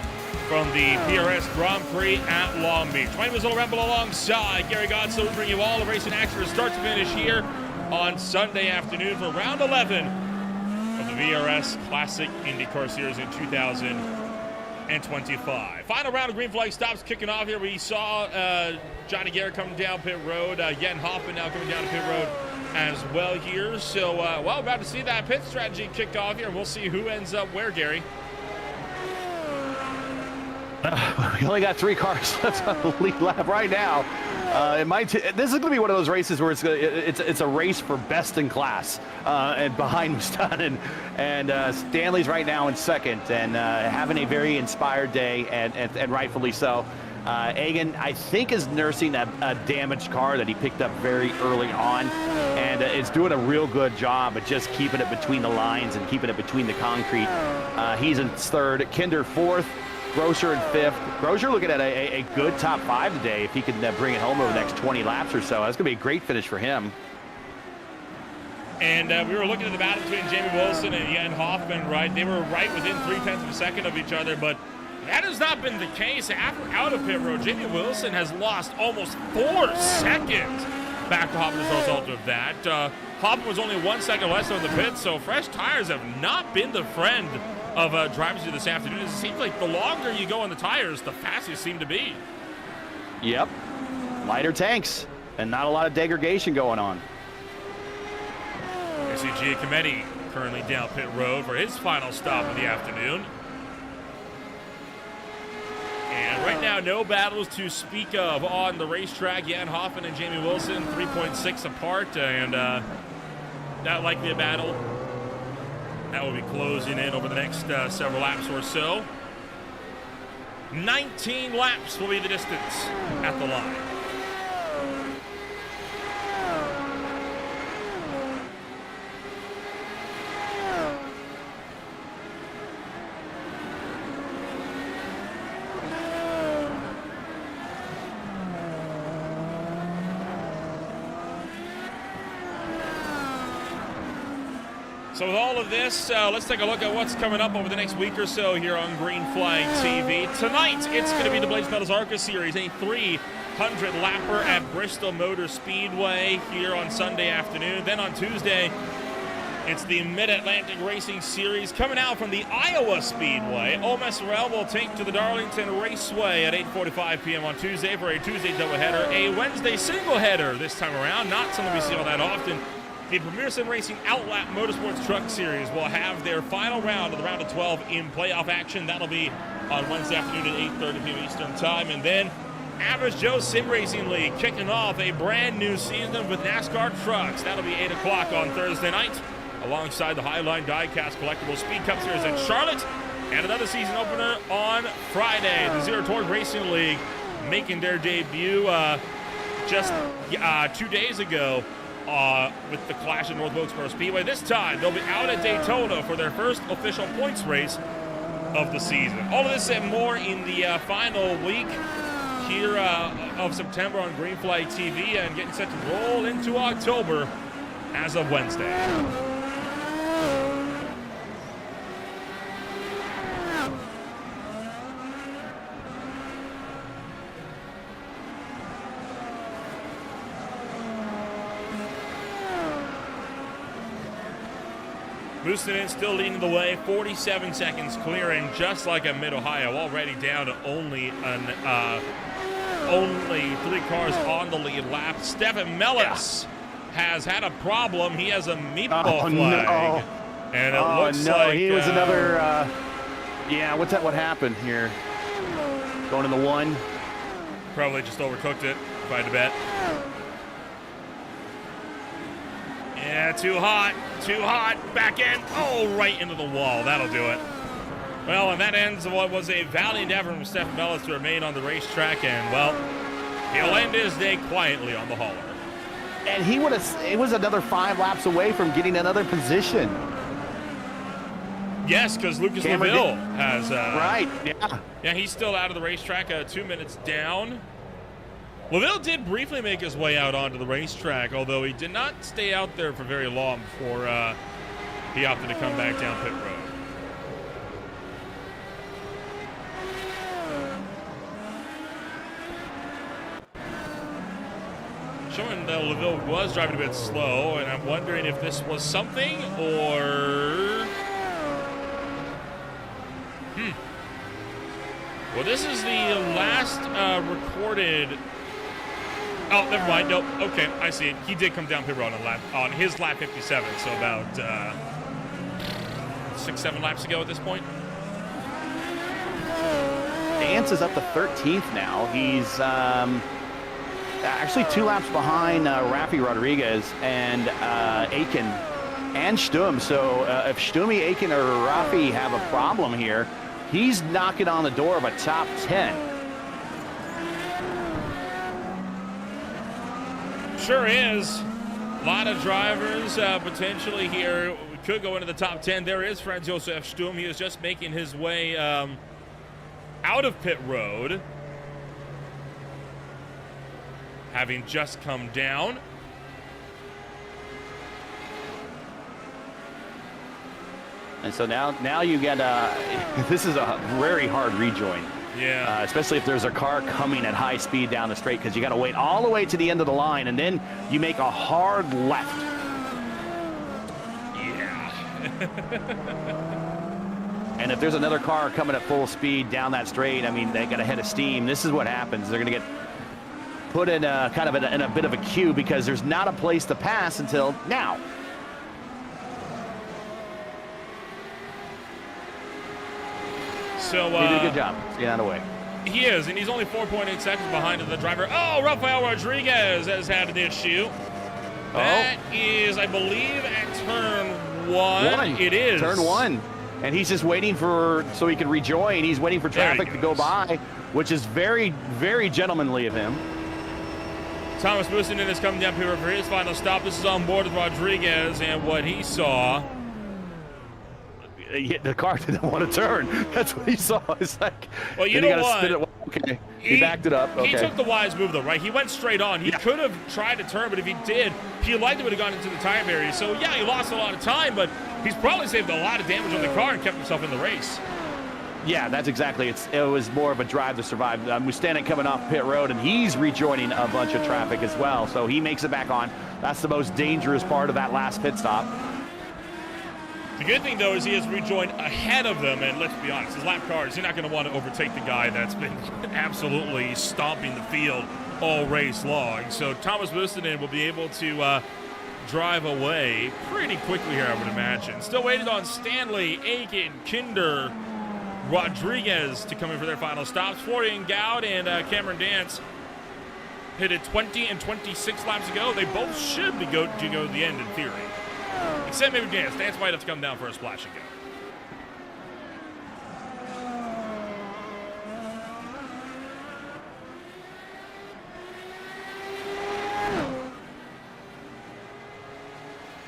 from the PRS Grand Prix at Long Beach. My name is Little Rebel alongside Gary Godso. We bring you all the racing action from start to finish here on Sunday afternoon for round 11 of the PRS Classic IndyCar Series in 2025. Final round of green flag stops kicking off here. We saw Johnny Garrett coming down pit road. Jen Hoffman now coming down to pit road as well here. So, well, we're about to see that pit strategy kick off here. We'll see who ends up where, Gary. We only got 3 cars left on the lead lap right now. This is going to be one of those races where it's a race for best in class. And behind Mustan and Stanley's right now in second and having a very inspired day and rightfully so. Egan, I think, is nursing a damaged car that he picked up very early on, and is doing a real good job of just keeping it between the lines and keeping it between the concrete. He's in third, Kinder fourth, Grosser in fifth. Grosser looking at a good top 5 today if he can bring it home over the next 20 laps or so. That's going to be a great finish for him. And we were looking at the battle between Jamie Wilson and Jen Hoffman, right? They were right within 0.3 of a second of each other, but that has not been the case. After out of pit road, Jamie Wilson has lost almost 4 seconds back to Hoffman as a result of that. Hoffman was only 1 second less on the pit, so fresh tires have not been the friend of drivers here this afternoon. It seems like the longer you go on the tires, the faster you seem to be. Yep. Lighter tanks and not a lot of degradation going on. I see Giacometti currently down pit road for his final stop of the afternoon. And right now, no battles to speak of on the racetrack. Jan Hoffman and Jamie Wilson, 3.6 apart, and not likely a battle. That will be closing in over the next several laps or so. 19 laps will be the distance at the line. So with all of this, let's take a look at what's coming up over the next week or so here on Green Flag TV. Tonight, it's going to be the Blaze Metals ARCA Series, a 300-lapper at Bristol Motor Speedway here on Sunday afternoon. Then on Tuesday, it's the Mid-Atlantic Racing Series coming out from the Iowa Speedway. Ole Miss Rail will take to the Darlington Raceway at 8:45 p.m. on Tuesday for a Tuesday doubleheader, a Wednesday singleheader this time around. Not something we see all that often. The Premier Sim Racing Outlap Motorsports Truck Series will have their final round of the round of 12 in playoff action. That'll be on Wednesday afternoon at 8:30 p.m. Eastern Time. And then Average Joe Sim Racing League kicking off a brand new season with NASCAR trucks. That'll be 8 o'clock on Thursday night, alongside the Highline Diecast Collectible Speed Cup Series in Charlotte. And another season opener on Friday. The Zero Torque Racing League making their debut just 2 days ago. With the Clash at North Wilkesboro Speedway. This time, they'll be out at Daytona for their first official points race of the season. All of this and more in the final week here of September on Green Flag TV, and getting set to roll into October as of Wednesday. Moosonin still leading the way, 47 seconds clearing, just like a Mid-Ohio, already down to only 3 cars on the lead lap. Stefan Mellis has had a problem. He has a meatball flag. No. And it looks like he was another, what happened here? Going in the 1. Probably just overcooked it, if I had to bet. Yeah, too hot, back end, right into the wall, that'll do it. Well, and that ends what was a valiant effort from Stephen Mellis to remain on the racetrack, and, well, he'll end his day quietly on the hauler. And it was another 5 laps away from getting another position. Yes, because Lucas LaVille has... right, yeah. Yeah, he's still out of the racetrack, 2 minutes down. LaVille did briefly make his way out onto the racetrack, although he did not stay out there for very long before he opted to come back down pit road. LaVille was driving a bit slow, and I'm wondering if this was something or... Well, this is the last recorded... Oh, never mind. Nope. Okay, I see it. He did come down pit road on his lap 57, so about 6-7 laps ago at this point. Dance is up to 13th now. He's actually 2 laps behind Rafi Rodriguez and Aiken and Stum. So if Stumi, Aiken, or Rafi have a problem here, he's knocking on the door of a top 10. Sure is. A lot of drivers potentially here could go into the top 10. There is Franz Josef Stum. He is just making his way out of pit road, having just come down. And so now you get this is a very hard rejoin. Yeah. Especially if there's a car coming at high speed down the straight, because you got to wait all the way to the end of the line, and then you make a hard left. Yeah. And if there's another car coming at full speed down that straight, I mean, they got a head of steam. This is what happens. They're going to get put in a kind of in a bit of a queue, because there's not a place to pass until now. So he did a good job. Get out of the way. He is, and he's only 4.8 seconds behind the driver. Oh, Rafael Rodriguez has had an issue. That is, I believe, at turn one. It is. Turn 1. And he's just waiting so he can rejoin. He's waiting for traffic to go by, which is very, very gentlemanly of him. Thomas Businen is coming down here for his final stop. This is on board with Rodriguez, and what he saw... The car didn't want to turn. That's what he saw. It's like, well, you know what? Okay, he backed it up. Okay. He took the wise move, though, right? He went straight on. He could have tried to turn, but if he did, he likely would have gone into the tire barrier. So, yeah, he lost a lot of time, but he's probably saved a lot of damage on the car and kept himself in the race. Yeah, that's exactly. It was more of a drive to survive. Mustanek coming off pit road, and he's rejoining a bunch of traffic as well. So he makes it back on. That's the most dangerous part of that last pit stop. The good thing, though, is he has rejoined ahead of them, and let's be honest, his lap cars, you're not going to want to overtake the guy that's been absolutely stomping the field all race long. So Thomas Businen will be able to drive away pretty quickly here, I would imagine. Still waiting on Stanley, Aiken, Kinder, Rodriguez to come in for their final stops. Florian Gaud and Cameron Dance hit it 20 and 26 laps ago. They both should be go to the end in theory. Except maybe Dance. Dance might have to come down for a splash and go.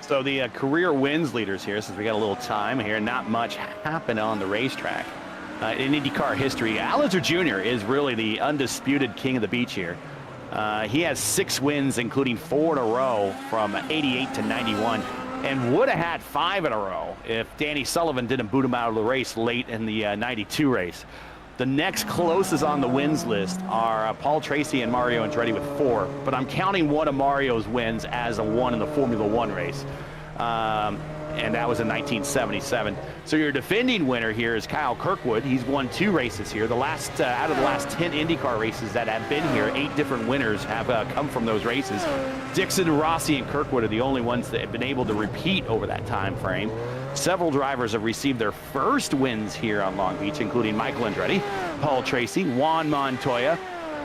So the career wins leaders here, since we got a little time here, not much happened on the racetrack. In IndyCar history, Alliser Jr. is really the undisputed king of the beach here. He has 6 wins, including 4 in a row from 88 to 91. And would have had 5 in a row if Danny Sullivan didn't boot him out of the race late in the 92 race. The next closest on the wins list are Paul Tracy and Mario Andretti with 4, but I'm counting one of Mario's wins as a 1 in the Formula 1 race. And that was in 1977. So your defending winner here is Kyle Kirkwood. He's won 2 races here. The last out of the last 10 IndyCar races that have been here, 8 different winners have come from those races. Dixon, Rossi, and Kirkwood are the only ones that have been able to repeat over that time frame. Several drivers have received their first wins here on Long Beach, including Michael Andretti, Paul Tracy, Juan Montoya,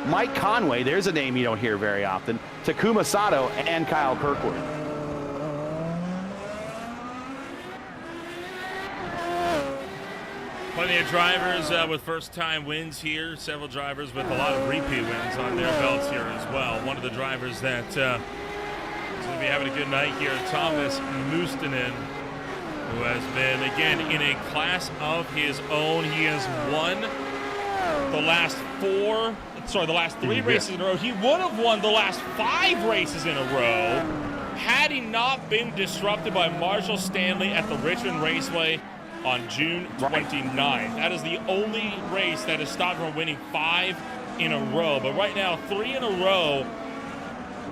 Mike Conway, there's a name you don't hear very often, Takuma Sato, and Kyle Kirkwood. Plenty of drivers with first-time wins here. Several drivers with a lot of repeat wins on their belts here as well. One of the drivers that is going to be having a good night here, Thomas Mustinen, who has been, again, in a class of his own. He has won the last 3 races in a row. He would have won the last 5 races in a row had he not been disrupted by Marshall Stanley at the Richmond Raceway on June 29th. That is the only race that has stopped from winning 5 in a row. But right now, 3 in a row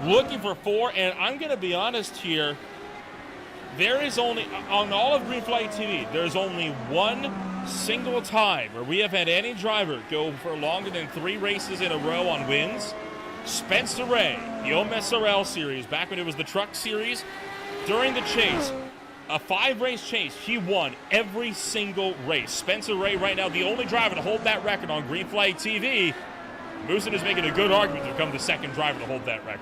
looking for 4, and I'm going to be honest here. There is only, on all of Green Flag TV, there's only one single time where we have had any driver go for longer than 3 races in a row on wins. Spencer Ray, the OMSRL series, back when it was the truck series, during the chase, a 5-race chase, he won every single race. Spencer Ray, right now, the only driver to hold that record on Green Flag TV. Moosin is making a good argument to become the second driver to hold that record.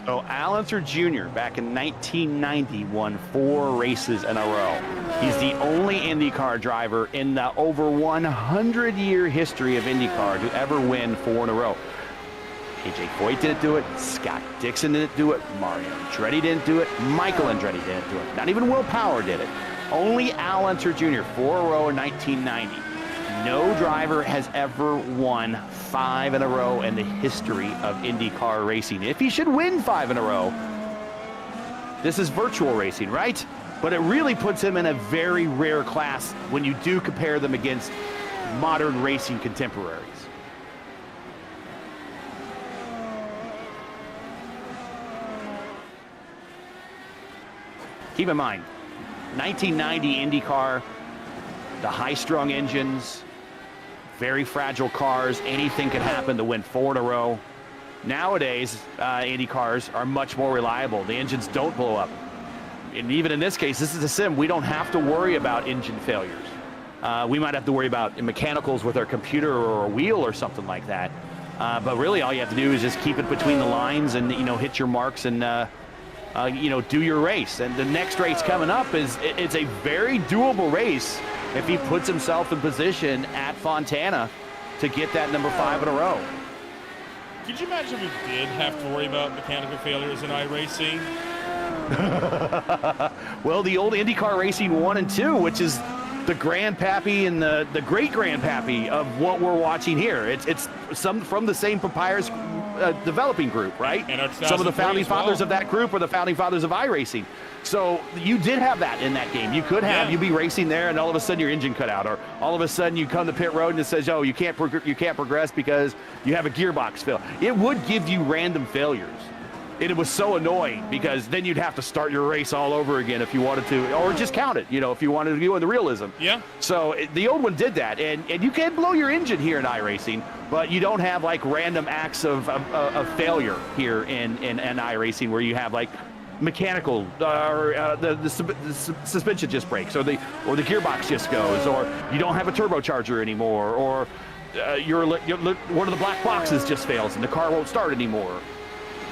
So Al Unser Jr. back in 1990 won 4 races in a row. He's the only IndyCar driver in the over 100-year history of IndyCar to ever win 4 in a row. AJ Foyt didn't do it. Scott Dixon didn't do it. Mario Andretti didn't do it. Michael Andretti didn't do it. Not even Will Power did it. Only Al Unser Jr. 4 in a row in 1990. No driver has ever won 5 in a row in the history of IndyCar racing. If he should win 5 in a row, this is virtual racing, right? But it really puts him in a very rare class when you do compare them against modern racing contemporaries. Keep in mind, 1990 IndyCar, the high-strung engines, very fragile cars, anything could happen to win 4 in a row. Nowadays, Indy cars are much more reliable. The engines don't blow up. And even in this case, this is a sim. We don't have to worry about engine failures. We might have to worry about mechanicals with our computer or a wheel or something like that. But really, all you have to do is just keep it between the lines and, hit your marks and, do your race. And the next race coming up it's a very doable race if he puts himself in position at Fontana to get that number 5 in a row. Could you imagine if we did have to worry about mechanical failures in iRacing? Well, the old IndyCar Racing 1 and 2, which is the grandpappy and the great-grandpappy of what we're watching here. It's some from the same Papyrus developing group, right? And some of the founding fathers of that group were the founding fathers of iRacing. So you did have that in that game. You could have, you'd be racing there, and all of a sudden your engine cut out, or all of a sudden you come to pit road and it says, oh, you can't progress because you have a gearbox fail. It would give you random failures. And it was so annoying because then you'd have to start your race all over again if you wanted to, or just count it, if you wanted to go into realism. Yeah. So the old one did that, and you can blow your engine here in iRacing, but you don't have like random acts of failure here in iRacing where you have like mechanical or the suspension just breaks, or the gearbox just goes, or you don't have a turbocharger anymore, or one of the black boxes just fails and the car won't start anymore.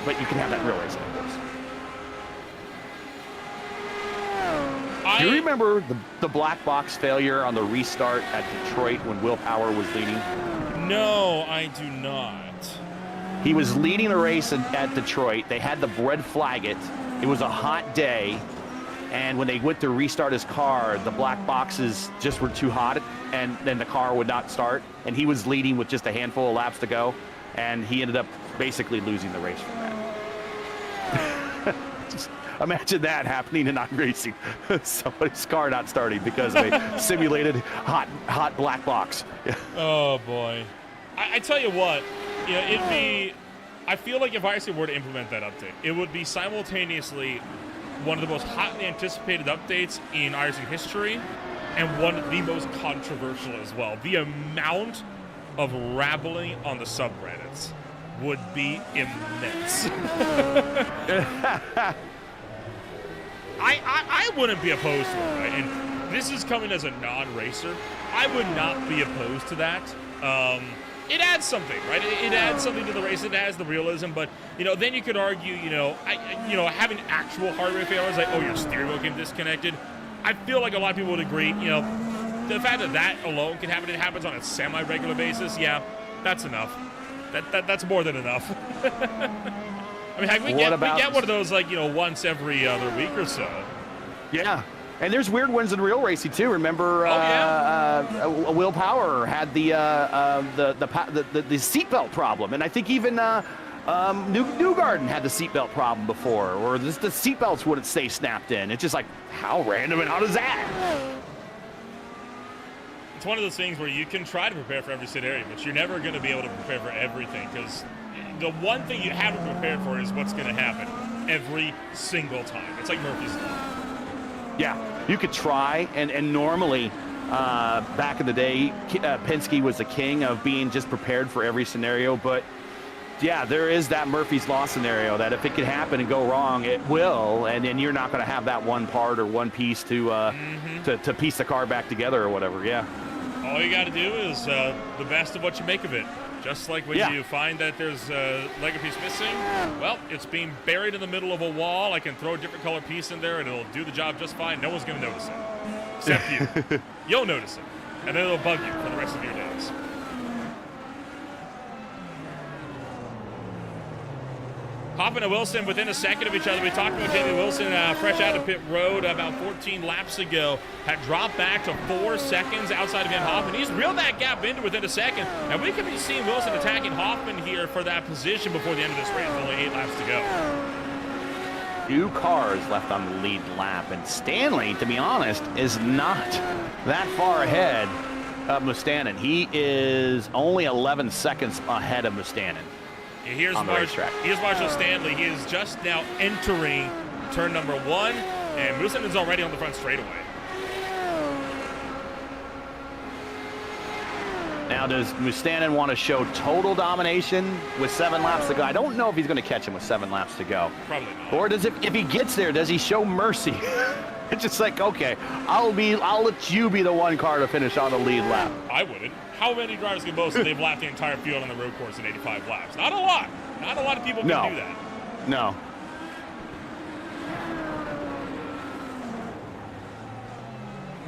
But you can have that in real racing, of course. Do you remember the black box failure on the restart at Detroit when Will Power was leading? No, I do not. He was leading a race at Detroit. They had the red flag it. It was a hot day. And when they went to restart his car, the black boxes just were too hot, and then the car would not start. And he was leading with just a handful of laps to go. And he ended up basically losing the race from that. Just imagine that happening in iRacing. Somebody's car not starting because of a simulated hot black box. Oh boy. I tell you what, I feel like if iRacing were to implement that update, it would be simultaneously one of the most hotly anticipated updates in iRacing history, and one of the most controversial as well. The amount of rabbling on the subreddits would be immense. I wouldn't be opposed to it, right? And this is coming as a non-racer. I would not be opposed to that. It adds something, right? It adds something to the race. It adds the realism. But then you could argue, having actual hardware failures, like your steering wheel came disconnected. I feel like a lot of people would agree. The fact that alone can happen, it happens on a semi-regular basis. Yeah, that's enough. That's more than enough. I mean, we get one of those once every other week or so. Yeah, and there's weird ones in real racing too. Remember, Will Power had the seatbelt problem, and I think even Newgarden had the seatbelt problem before, or the seatbelts wouldn't stay snapped in. It's just like, how random and how does that? It's one of those things where you can try to prepare for every scenario, but you're never going to be able to prepare for everything because the one thing you haven't prepared for is what's going to happen every single time. It's like Murphy's Law. Yeah, you could try, and normally back in the day, Penske was the king of being just prepared for every scenario, but yeah, there is that Murphy's Law scenario that if it could happen and go wrong, it will, and then you're not going to have that one part or one piece to piece the car back together or whatever. Yeah. All you got to do is the best of what you make of it. Just like when you find that there's a Lego piece missing, well, it's being buried in the middle of a wall. I can throw a different color piece in there, and it'll do the job just fine. No one's going to notice it, except you. You'll notice it, and then it'll bug you for the rest of your days. Hoffman and Wilson within a second of each other. We talked about Jamie Wilson fresh out of pit road about 14 laps ago. Had dropped back to 4 seconds outside of Van Hoffman. He's reeled that gap into within a second. And we could be seeing Wilson attacking Hoffman here for that position before the end of this race. Only 8 laps to go. 2 cars left on the lead lap. And Stanley, to be honest, is not that far ahead of Mustanen. He is only 11 seconds ahead of Mustanen. Here's Marshall Stanley. He is just now entering turn number 1, and Mustanen is already on the front straightaway. Now, does Mustanen want to show total domination with 7 laps to go? I don't know if he's going to catch him with 7 laps to go. Probably not. Or does if he gets there, does he show mercy? It's just like, okay, I'll let you be the one car to finish on the lead lap. I wouldn't. How many drivers can boast that they've lapped the entire field on the road course in 85 laps? Not a lot. Not a lot of people can do that. No.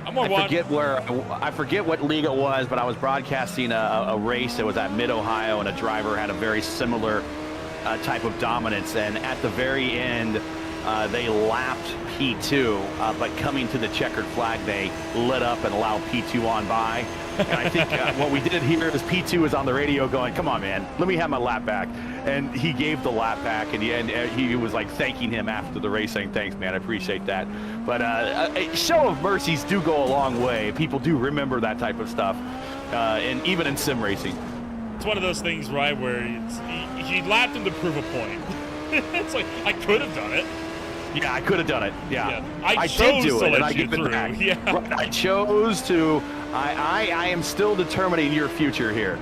I forget what league it was, but I was broadcasting a race that was at Mid-Ohio, and a driver had a very similar type of dominance. And at the very end, they lapped P2, but coming to the checkered flag, they lit up and allowed P2 on by. And I think what we did here is P2 was on the radio going, come on, man, let me have my lap back. And he gave the lap back, and he was like thanking him after the race, saying, thanks, man, I appreciate that. But a show of mercies do go a long way. People do remember that type of stuff, and even in sim racing. It's one of those things, right, where he lapped him to prove a point. It's like, I could have done it. Yeah, I could have done it. Yeah. I did do it, and I give it back. Yeah. I chose to. I am still determining your future here.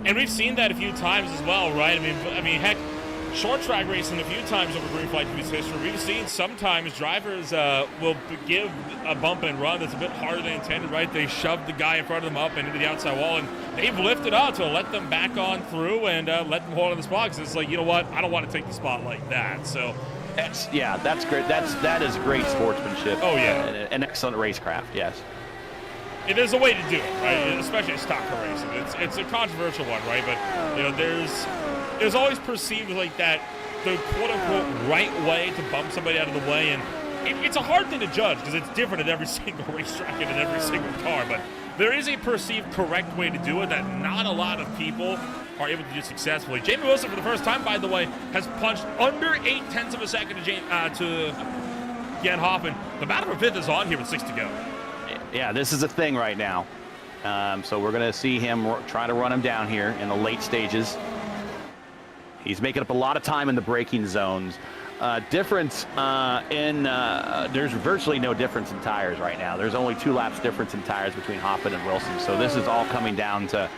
And we've seen that a few times as well, right? I mean, heck, short track racing a few times over Green Flag TV's history. We've seen sometimes drivers will give a bump and run that's a bit harder than intended, right? They shove the guy in front of them up into the outside wall, and they've lifted up to let them back on through and let them hold on the spot. Because it's like, you know what? I don't want to take the spot like that. So that's great. That is great sportsmanship. Oh yeah, an excellent racecraft. Yes. There's a way to do it, right? Especially in stock car racing. It's a controversial one, right? But you know, there's always perceived like that the quote-unquote right way to bump somebody out of the way, and it's a hard thing to judge because it's different at every single racetrack and in every single car. But there is a perceived correct way to do it that not a lot of people are able to do successfully. Jamie Wilson, for the first time, by the way, has punched under 0.8 of a second to Jan Hoffman. The battle for 5th is on here with 6 to go. Yeah, this is a thing right now. So we're going to see him try to run him down here in the late stages. He's making up a lot of time in the braking zones. There's virtually no difference in tires right now. There's only 2 laps difference in tires between Hoffman and Wilson. So this is all coming down to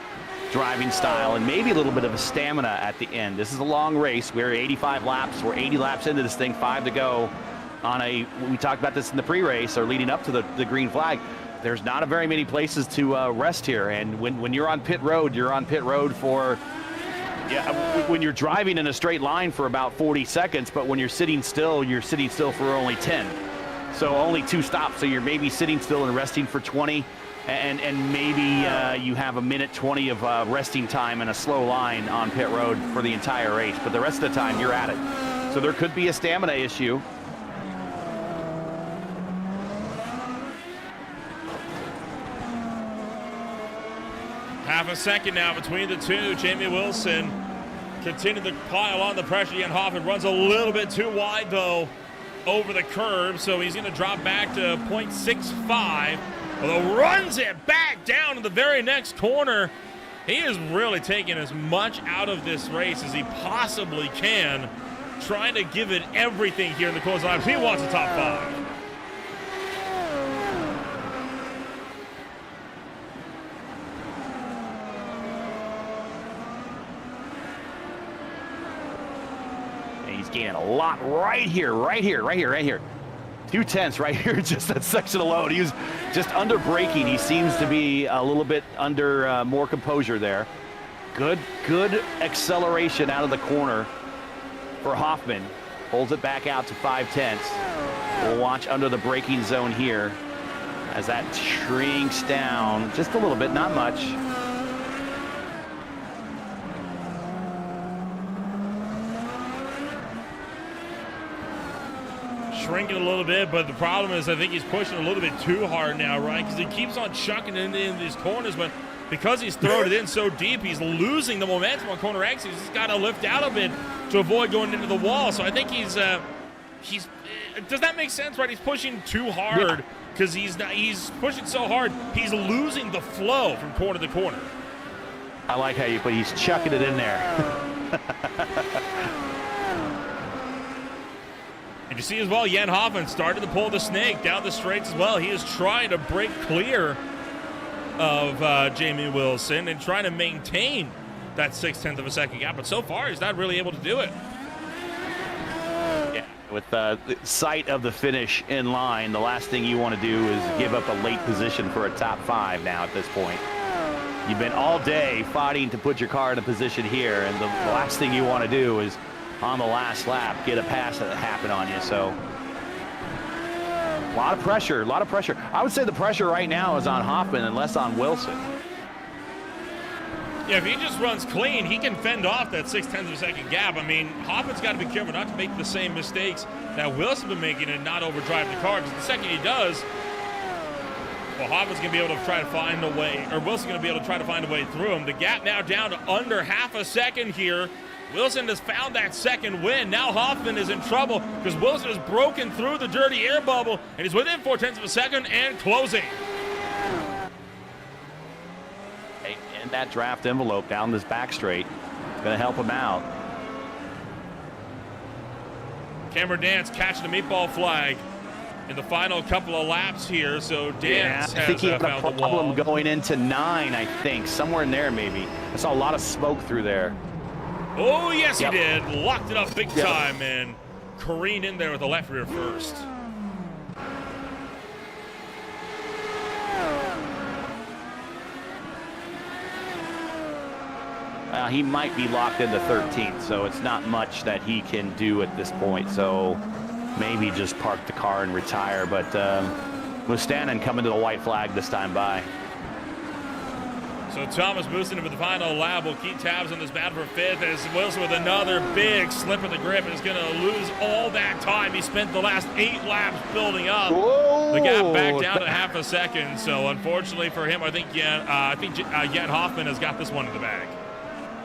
driving style and maybe a little bit of a stamina at the end. This is a long race. We're 85 laps. We're 80 laps into this thing, 5 to go. We talked about this in the pre-race or leading up to the green flag. There's not very many places to rest here. And when you're on pit road, you're on pit road for, when you're driving in a straight line for about 40 seconds, but when you're sitting still for only 10. So only 2 stops. So you're maybe sitting still and resting for 20. And maybe you have a minute 20 of resting time in a slow line on pit road for the entire race. But the rest of the time, you're at it. So there could be a stamina issue. Half a second now between the two. Jamie Wilson continuing to pile on the pressure. Jan Hoffman runs a little bit too wide, though, over the curb, so he's going to drop back to 0.65. Although runs it back down in the very next corner. He is really taking as much out of this race as he possibly can, trying to give it everything here in the close laps. He wants a top 5. He's gaining a lot right here. 2/10 right here, just that section alone. He was just under braking. He seems to be a little bit under more composure there. Good acceleration out of the corner for Hoffman. Pulls it back out to 5/10. We'll watch under the braking zone here as that shrinks down just a little bit, not much. Shrinking a little bit, but the problem is I think he's pushing a little bit too hard now, right? Because he keeps on chucking it in these corners, but because he's thrown it in so deep, he's losing the momentum on corner exits. He's just got to lift out a bit to avoid going into the wall. So I think he's does that make sense, right? He's pushing too hard because he's pushing so hard, he's losing the flow from corner to corner. I like how you put, he's chucking it in there. And you see as well, Jan Hoffman started to pull the snake down the straights as well. He is trying to break clear of Jamie Wilson and trying to maintain that 0.6 of a second gap. But so far, he's not really able to do it. Yeah, with the sight of the finish in line, the last thing you want to do is give up a late position for a top 5 now at this point. You've been all day fighting to put your car in a position here, and the last thing you want to do is on the last lap get a pass that happened on you. So a lot of pressure. I would say the pressure right now is on Hoffman and less on Wilson. Yeah, if he just runs clean, he can fend off that 0.6 of a second gap. I mean, Hoffman's got to be careful not to make the same mistakes that Wilson's been making and not overdrive the car, because the second he does, well, Hoffman's going to be able to try to find a way, or Wilson's going to be able to try to find a way through him. The gap now down to under half a second here. Wilson has found that second win. Now Hoffman is in trouble because Wilson has broken through the dirty air bubble and he's within 0.4 of a second and closing. In that draft envelope down this back straight, going to help him out. Cameron Dance catching the meatball flag in the final couple of laps here. So Dance I think he has had a found the problem wall. going into 9, I think. Somewhere in there, maybe. I saw a lot of smoke through there. Oh, yes, Yep. he did. Locked it up big Yep. time and careened in there with the left rear first. He might be locked into 13th, so it's not much that he can do at this point. So maybe just park the car and retire. But Mustanen coming to the white flag this time by. So Thomas boosting with the final lap. Will keep tabs on this battle for 5th as Wilson with another big slip of the grip is going to lose all that time. He spent the last 8 laps building up. Whoa. The gap back down to half a second. So unfortunately for him, I think Jan Hoffman has got this one in the bag.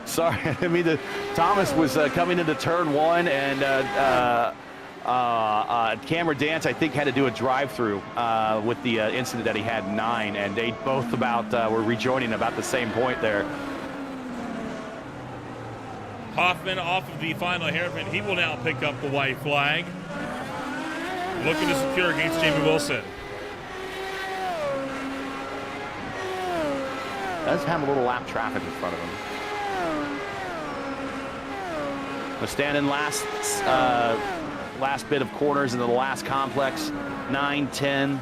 Sorry, I mean, Thomas was coming into turn 1, and Cameron Dance, I think, had to do a drive-through with the incident that he had in 9, and they both were rejoining about the same point there. Hoffman off of the final hairpin. He will now pick up the white flag. Looking to secure against Jamie Wilson. Does have a little lap traffic in front of him. Mustanen last bit of corners into the last complex, 9, 10,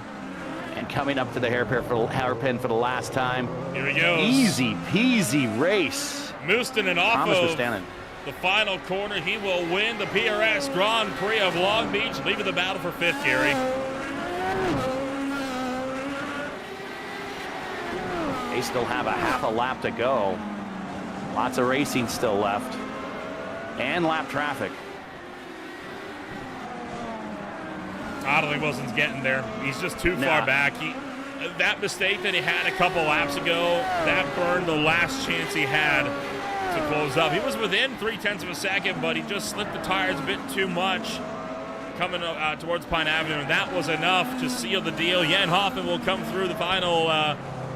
and coming up to the hairpin for the last time. Here he goes. Easy peasy race. Mustanen off Thomas of Mustanen. the final corner. He will win the PRS Grand Prix of Long Beach, leaving the battle for 5th, Gary. They still have a half a lap to go. Lots of racing still left. And lap traffic. I don't think Wilson's getting there. He's just too far back. That mistake that he had a couple laps ago, that burned the last chance he had to close up. He was within 0.3 of a second, but he just slipped the tires a bit too much coming towards Pine Avenue, and that was enough to seal the deal. Jan Hoffman will come through the final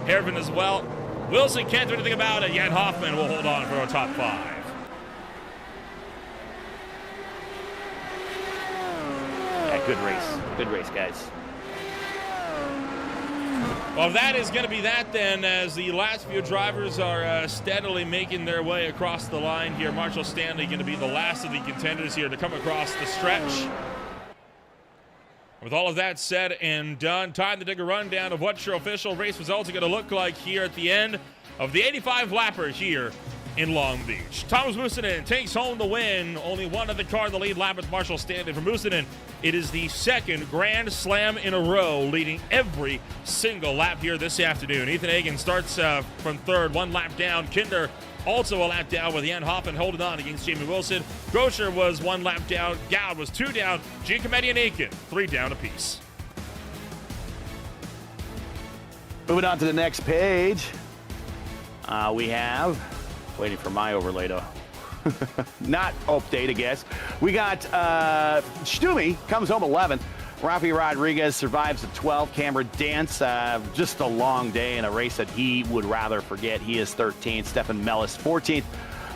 hairpin as well. Wilson can't do anything about it, yet Hoffman will hold on for a top 5. Yeah, good race, guys. Well, that is going to be that then, as the last few drivers are steadily making their way across the line here. Marshall Stanley going to be the last of the contenders here to come across the stretch. With all of that said and done, time to take a rundown of what your official race results are going to look like here at the end of the 85 lappers here in Long Beach. Thomas Mustonen takes home the win. Only one other car in the lead lap is Marshall Stanley. For Mustonen, it is the second Grand Slam in a row, leading every single lap here this afternoon. Ethan Hagen starts from third, 1 lap down. Kinder also a lap down, with Jan Hoffman holding on against Jamie Wilson. Groscher was 1 lap down. Gowd was 2 down. Giacometti and Aiken 3 down apiece. Moving on to the next page, we have, waiting for my overlay to not update, I guess. We got Stumi comes home 11th. Rafi Rodriguez survives at 12th. Cameron Dance, just a long day in a race that he would rather forget. He is 13th. Stefan Mellis 14th.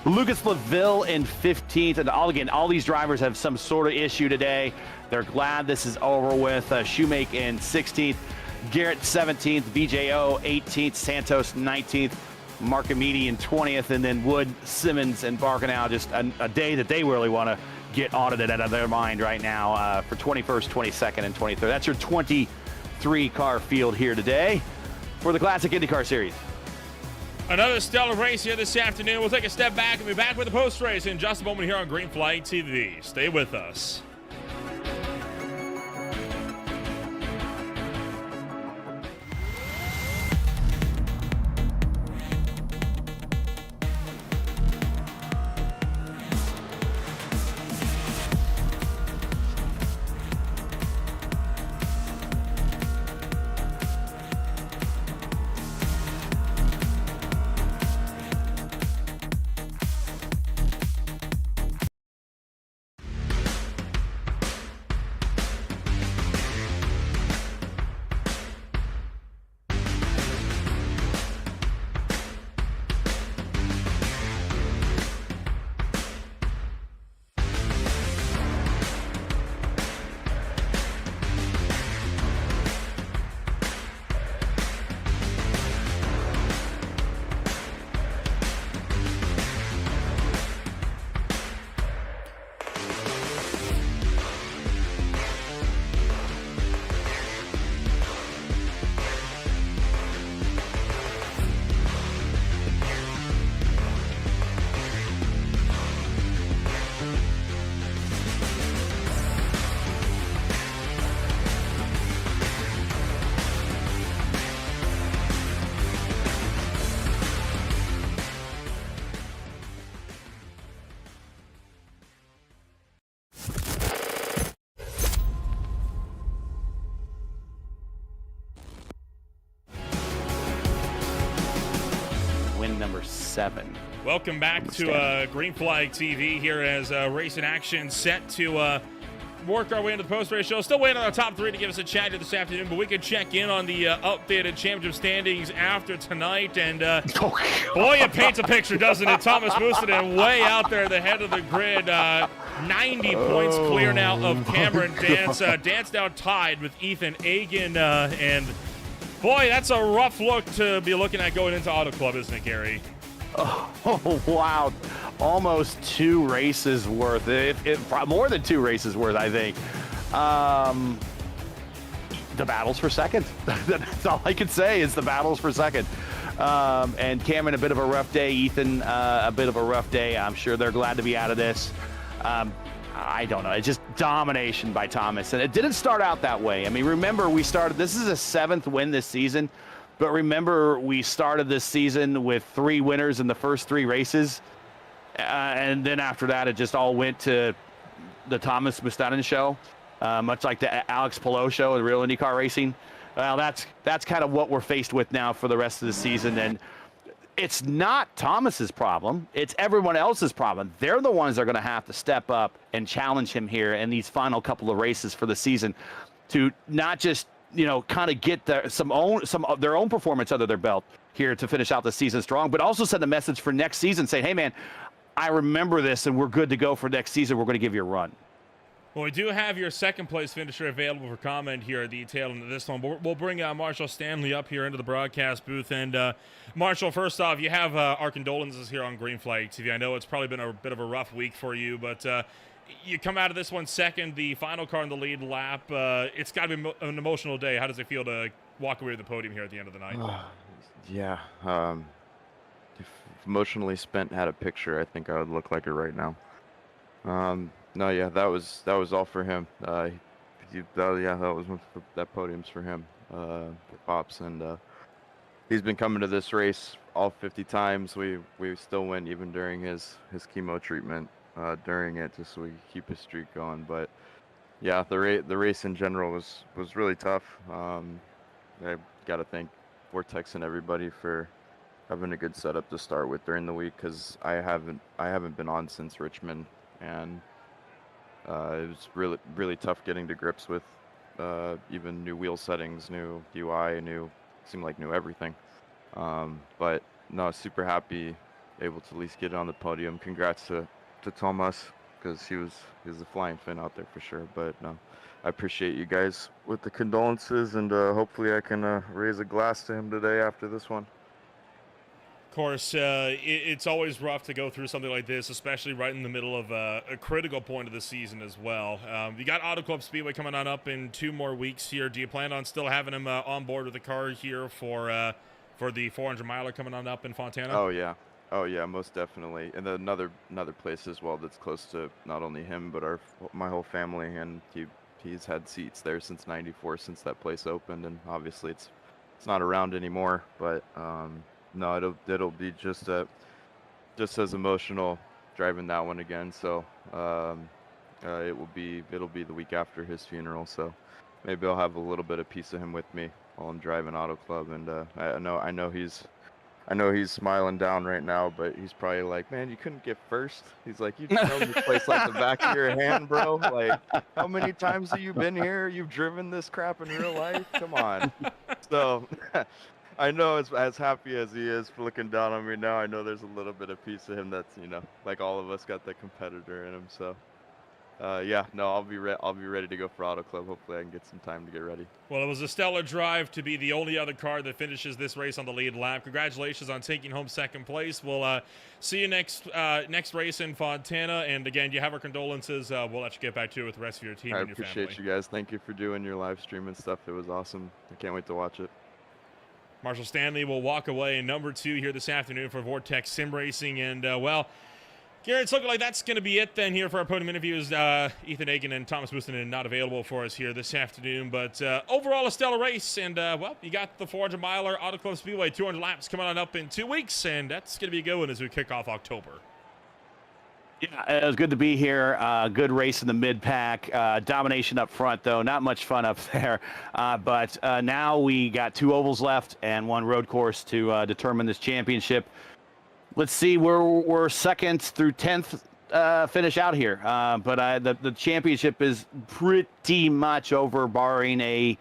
Lucas Laville in 15th. And all these drivers have some sort of issue today. They're glad this is over with. Shoemake in 16th. Garrett 17th. VJO 18th. Santos 19th. Markamidi in 20th, and then Wood, Simmons, and Barkenau, just a day that they really want to get audited out of their mind right now for 21st, 22nd, and 23rd. That's your 23-car field here today for the Classic IndyCar Series. Another stellar race here this afternoon. We'll take a step back and be back with the post-race in just a moment here on Green Flag TV. Stay with us. Number 7. Welcome back to Green Flag TV here as Racing Action set to work our way into the post-race show. Still waiting on our top 3 to give us a chat here this afternoon, but we can check in on the updated championship standings after tonight. And boy, it paints a picture, doesn't it? Thomas Mustonen way out there at the head of the grid. 90 points clear now of Cameron Dance. Dance now tied with Ethan Hagen. And boy, that's a rough look to be looking at going into Auto Club, isn't it, Gary? Oh, wow. Almost 2 races worth. More than 2 races worth, I think. The battles for second. That's all I can say is the battles for second. And Cameron, a bit of a rough day. Ethan, a bit of a rough day. I'm sure they're glad to be out of this. I don't know. It's just domination by Thomas. And it didn't start out that way. I mean, remember, this is a 7th win this season. But remember, we started this season with 3 winners in the first 3 races. And then after that, it just all went to the Thomas Mustonen show, much like the Alex Palou show in Real IndyCar Racing. Well, that's kind of what we're faced with now for the rest of the season. And it's not Thomas's problem. It's everyone else's problem. They're the ones that are going to have to step up and challenge him here in these final couple of races for the season to not just kind of get some of their own performance under their belt here to finish out the season strong, but also send a message for next season saying, hey, man, I remember this and we're good to go for next season. We're going to give you a run. Well, we do have your second place finisher available for comment here at the tail end of this one. We'll bring Marshall Stanley up here into the broadcast booth. And Marshall, first off, you have our condolences here on Green Flag TV. I know it's probably been a bit of a rough week for you, but you come out of this one second, the final car in the lead lap. It's got to be an emotional day. How does it feel to walk away with the podium here at the end of the night? Yeah. If emotionally spent had a picture, I think I would look like it right now. No, yeah, that was all for him. That podium's for him, for Pops, and he's been coming to this race all 50 times. We still win even during his chemo treatment during it, just so we keep his streak going. But yeah, the race in general was really tough. I got to thank Vortex and everybody for having a good setup to start with during the week, because I haven't been on since Richmond, and it was really tough getting to grips with even new wheel settings, new UI, seemed like new everything. But no, super happy able to at least get it on the podium. Congrats to Thomas, because he was the flying fin out there for sure. But no, I appreciate you guys with the condolences, and hopefully I can raise a glass to him today after this one. Of course, it's always rough to go through something like this, especially right in the middle of a critical point of the season as well. You got Auto Club Speedway coming on up in 2 more weeks here. Do you plan on still having him on board with the car here for the 400-miler coming on up in Fontana? Oh yeah, most definitely. And then another place as well that's close to not only him but my whole family, and he's had seats there since '94, since that place opened, and obviously it's not around anymore, but no, it'll be just as emotional driving that one again. So it'll be the week after his funeral. So maybe I'll have a little bit of piece of him with me while I'm driving Auto Club. And I know he's smiling down right now, but he's probably like, man, you couldn't get first. He's like, you know this place like the back of your hand, bro. Like, how many times have you been here? You've driven this crap in real life? Come on. So I know as happy as he is for looking down on me now, I know there's a little bit of piece of him that's, like all of us got that competitor in him. So yeah, no, I'll be ready to go for Auto Club. Hopefully I can get some time to get ready. Well, it was a stellar drive to be the only other car that finishes this race on the lead lap. Congratulations on taking home second place. We'll see you next race in Fontana. And again, you have our condolences. We'll let you get back to it with the rest of your team and your family. I appreciate you guys. Thank you for doing your live stream and stuff. It was awesome. I can't wait to watch it. Marshall Stanley will walk away in number 2 here this afternoon for Vortex Sim Racing. And, well, Garrett, it's looking like that's going to be it then here for our podium interviews. Ethan Hagen and Thomas Buchanan not available for us here this afternoon. But overall, a stellar race. And, well, you got the 400-miler Auto Club Speedway 200 laps coming on up in 2 weeks. And that's going to be a good one as we kick off October. Yeah, it was good to be here. Good race in the mid-pack. Domination up front, though. Not much fun up there. But now we got 2 ovals left and 1 road course to determine this championship. Let's see where we're 2nd through 10th finish out here. But the championship is pretty much over, barring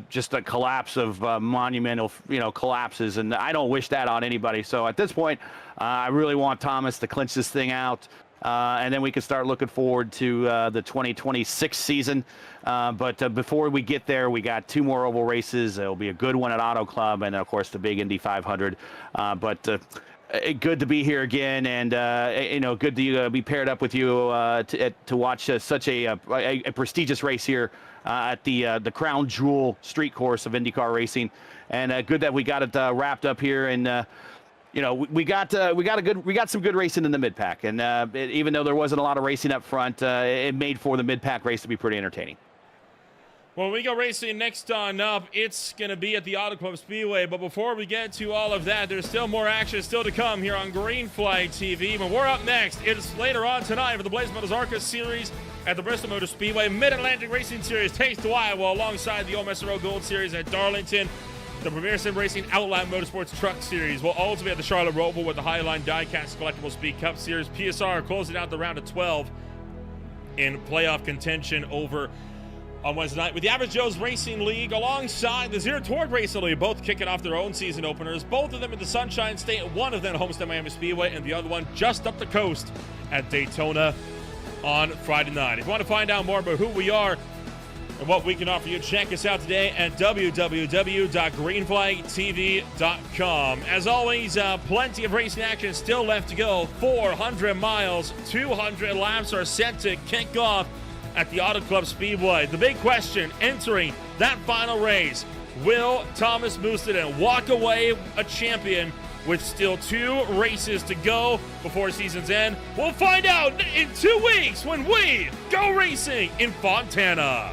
just a collapse of monumental, collapses, and I don't wish that on anybody. So at this point, I really want Thomas to clinch this thing out, and then we can start looking forward to the 2026 season. But before we get there, we got 2 more oval races. It'll be a good one at Auto Club, and of course the big Indy 500. But good to be here again, and good to be paired up with you to watch such a prestigious race here at the crown jewel street course of IndyCar racing. And good that we got it wrapped up here, and we got some good racing in the mid pack, and even though there wasn't a lot of racing up front, it made for the mid pack race to be pretty entertaining. Well, we go racing next on up. It's going to be at the Auto Club Speedway. But before we get to all of that, there's still more action still to come here on Green Flag TV. But we're up next. It's later on tonight for the Blaze Metals ARCA Series at the Bristol Motor Speedway. Mid-Atlantic Racing Series takes to Iowa alongside the Old Mesero Gold Series at Darlington. The Premier Sim Racing Outland Motorsports Truck Series will also be at the Charlotte Roval with the Highline Diecast Collectible Speed Cup Series. PSR closing out the round of 12 in playoff contention over on Wednesday night with the Average Joe's Racing League alongside the Zero Torque Racing League, both kicking off their own season openers, both of them in the Sunshine State, one of them at Homestead Miami Speedway, and the other one just up the coast at Daytona on Friday night. If you want to find out more about who we are and what we can offer you, check us out today at www.greenflagtv.com. As always, plenty of racing action still left to go. 400 miles, 200 laps are set to kick off at the Auto Club Speedway. The big question entering that final race, will Thomas Mustonen walk away a champion with still 2 races to go before season's end? We'll find out in 2 weeks when we go racing in Fontana.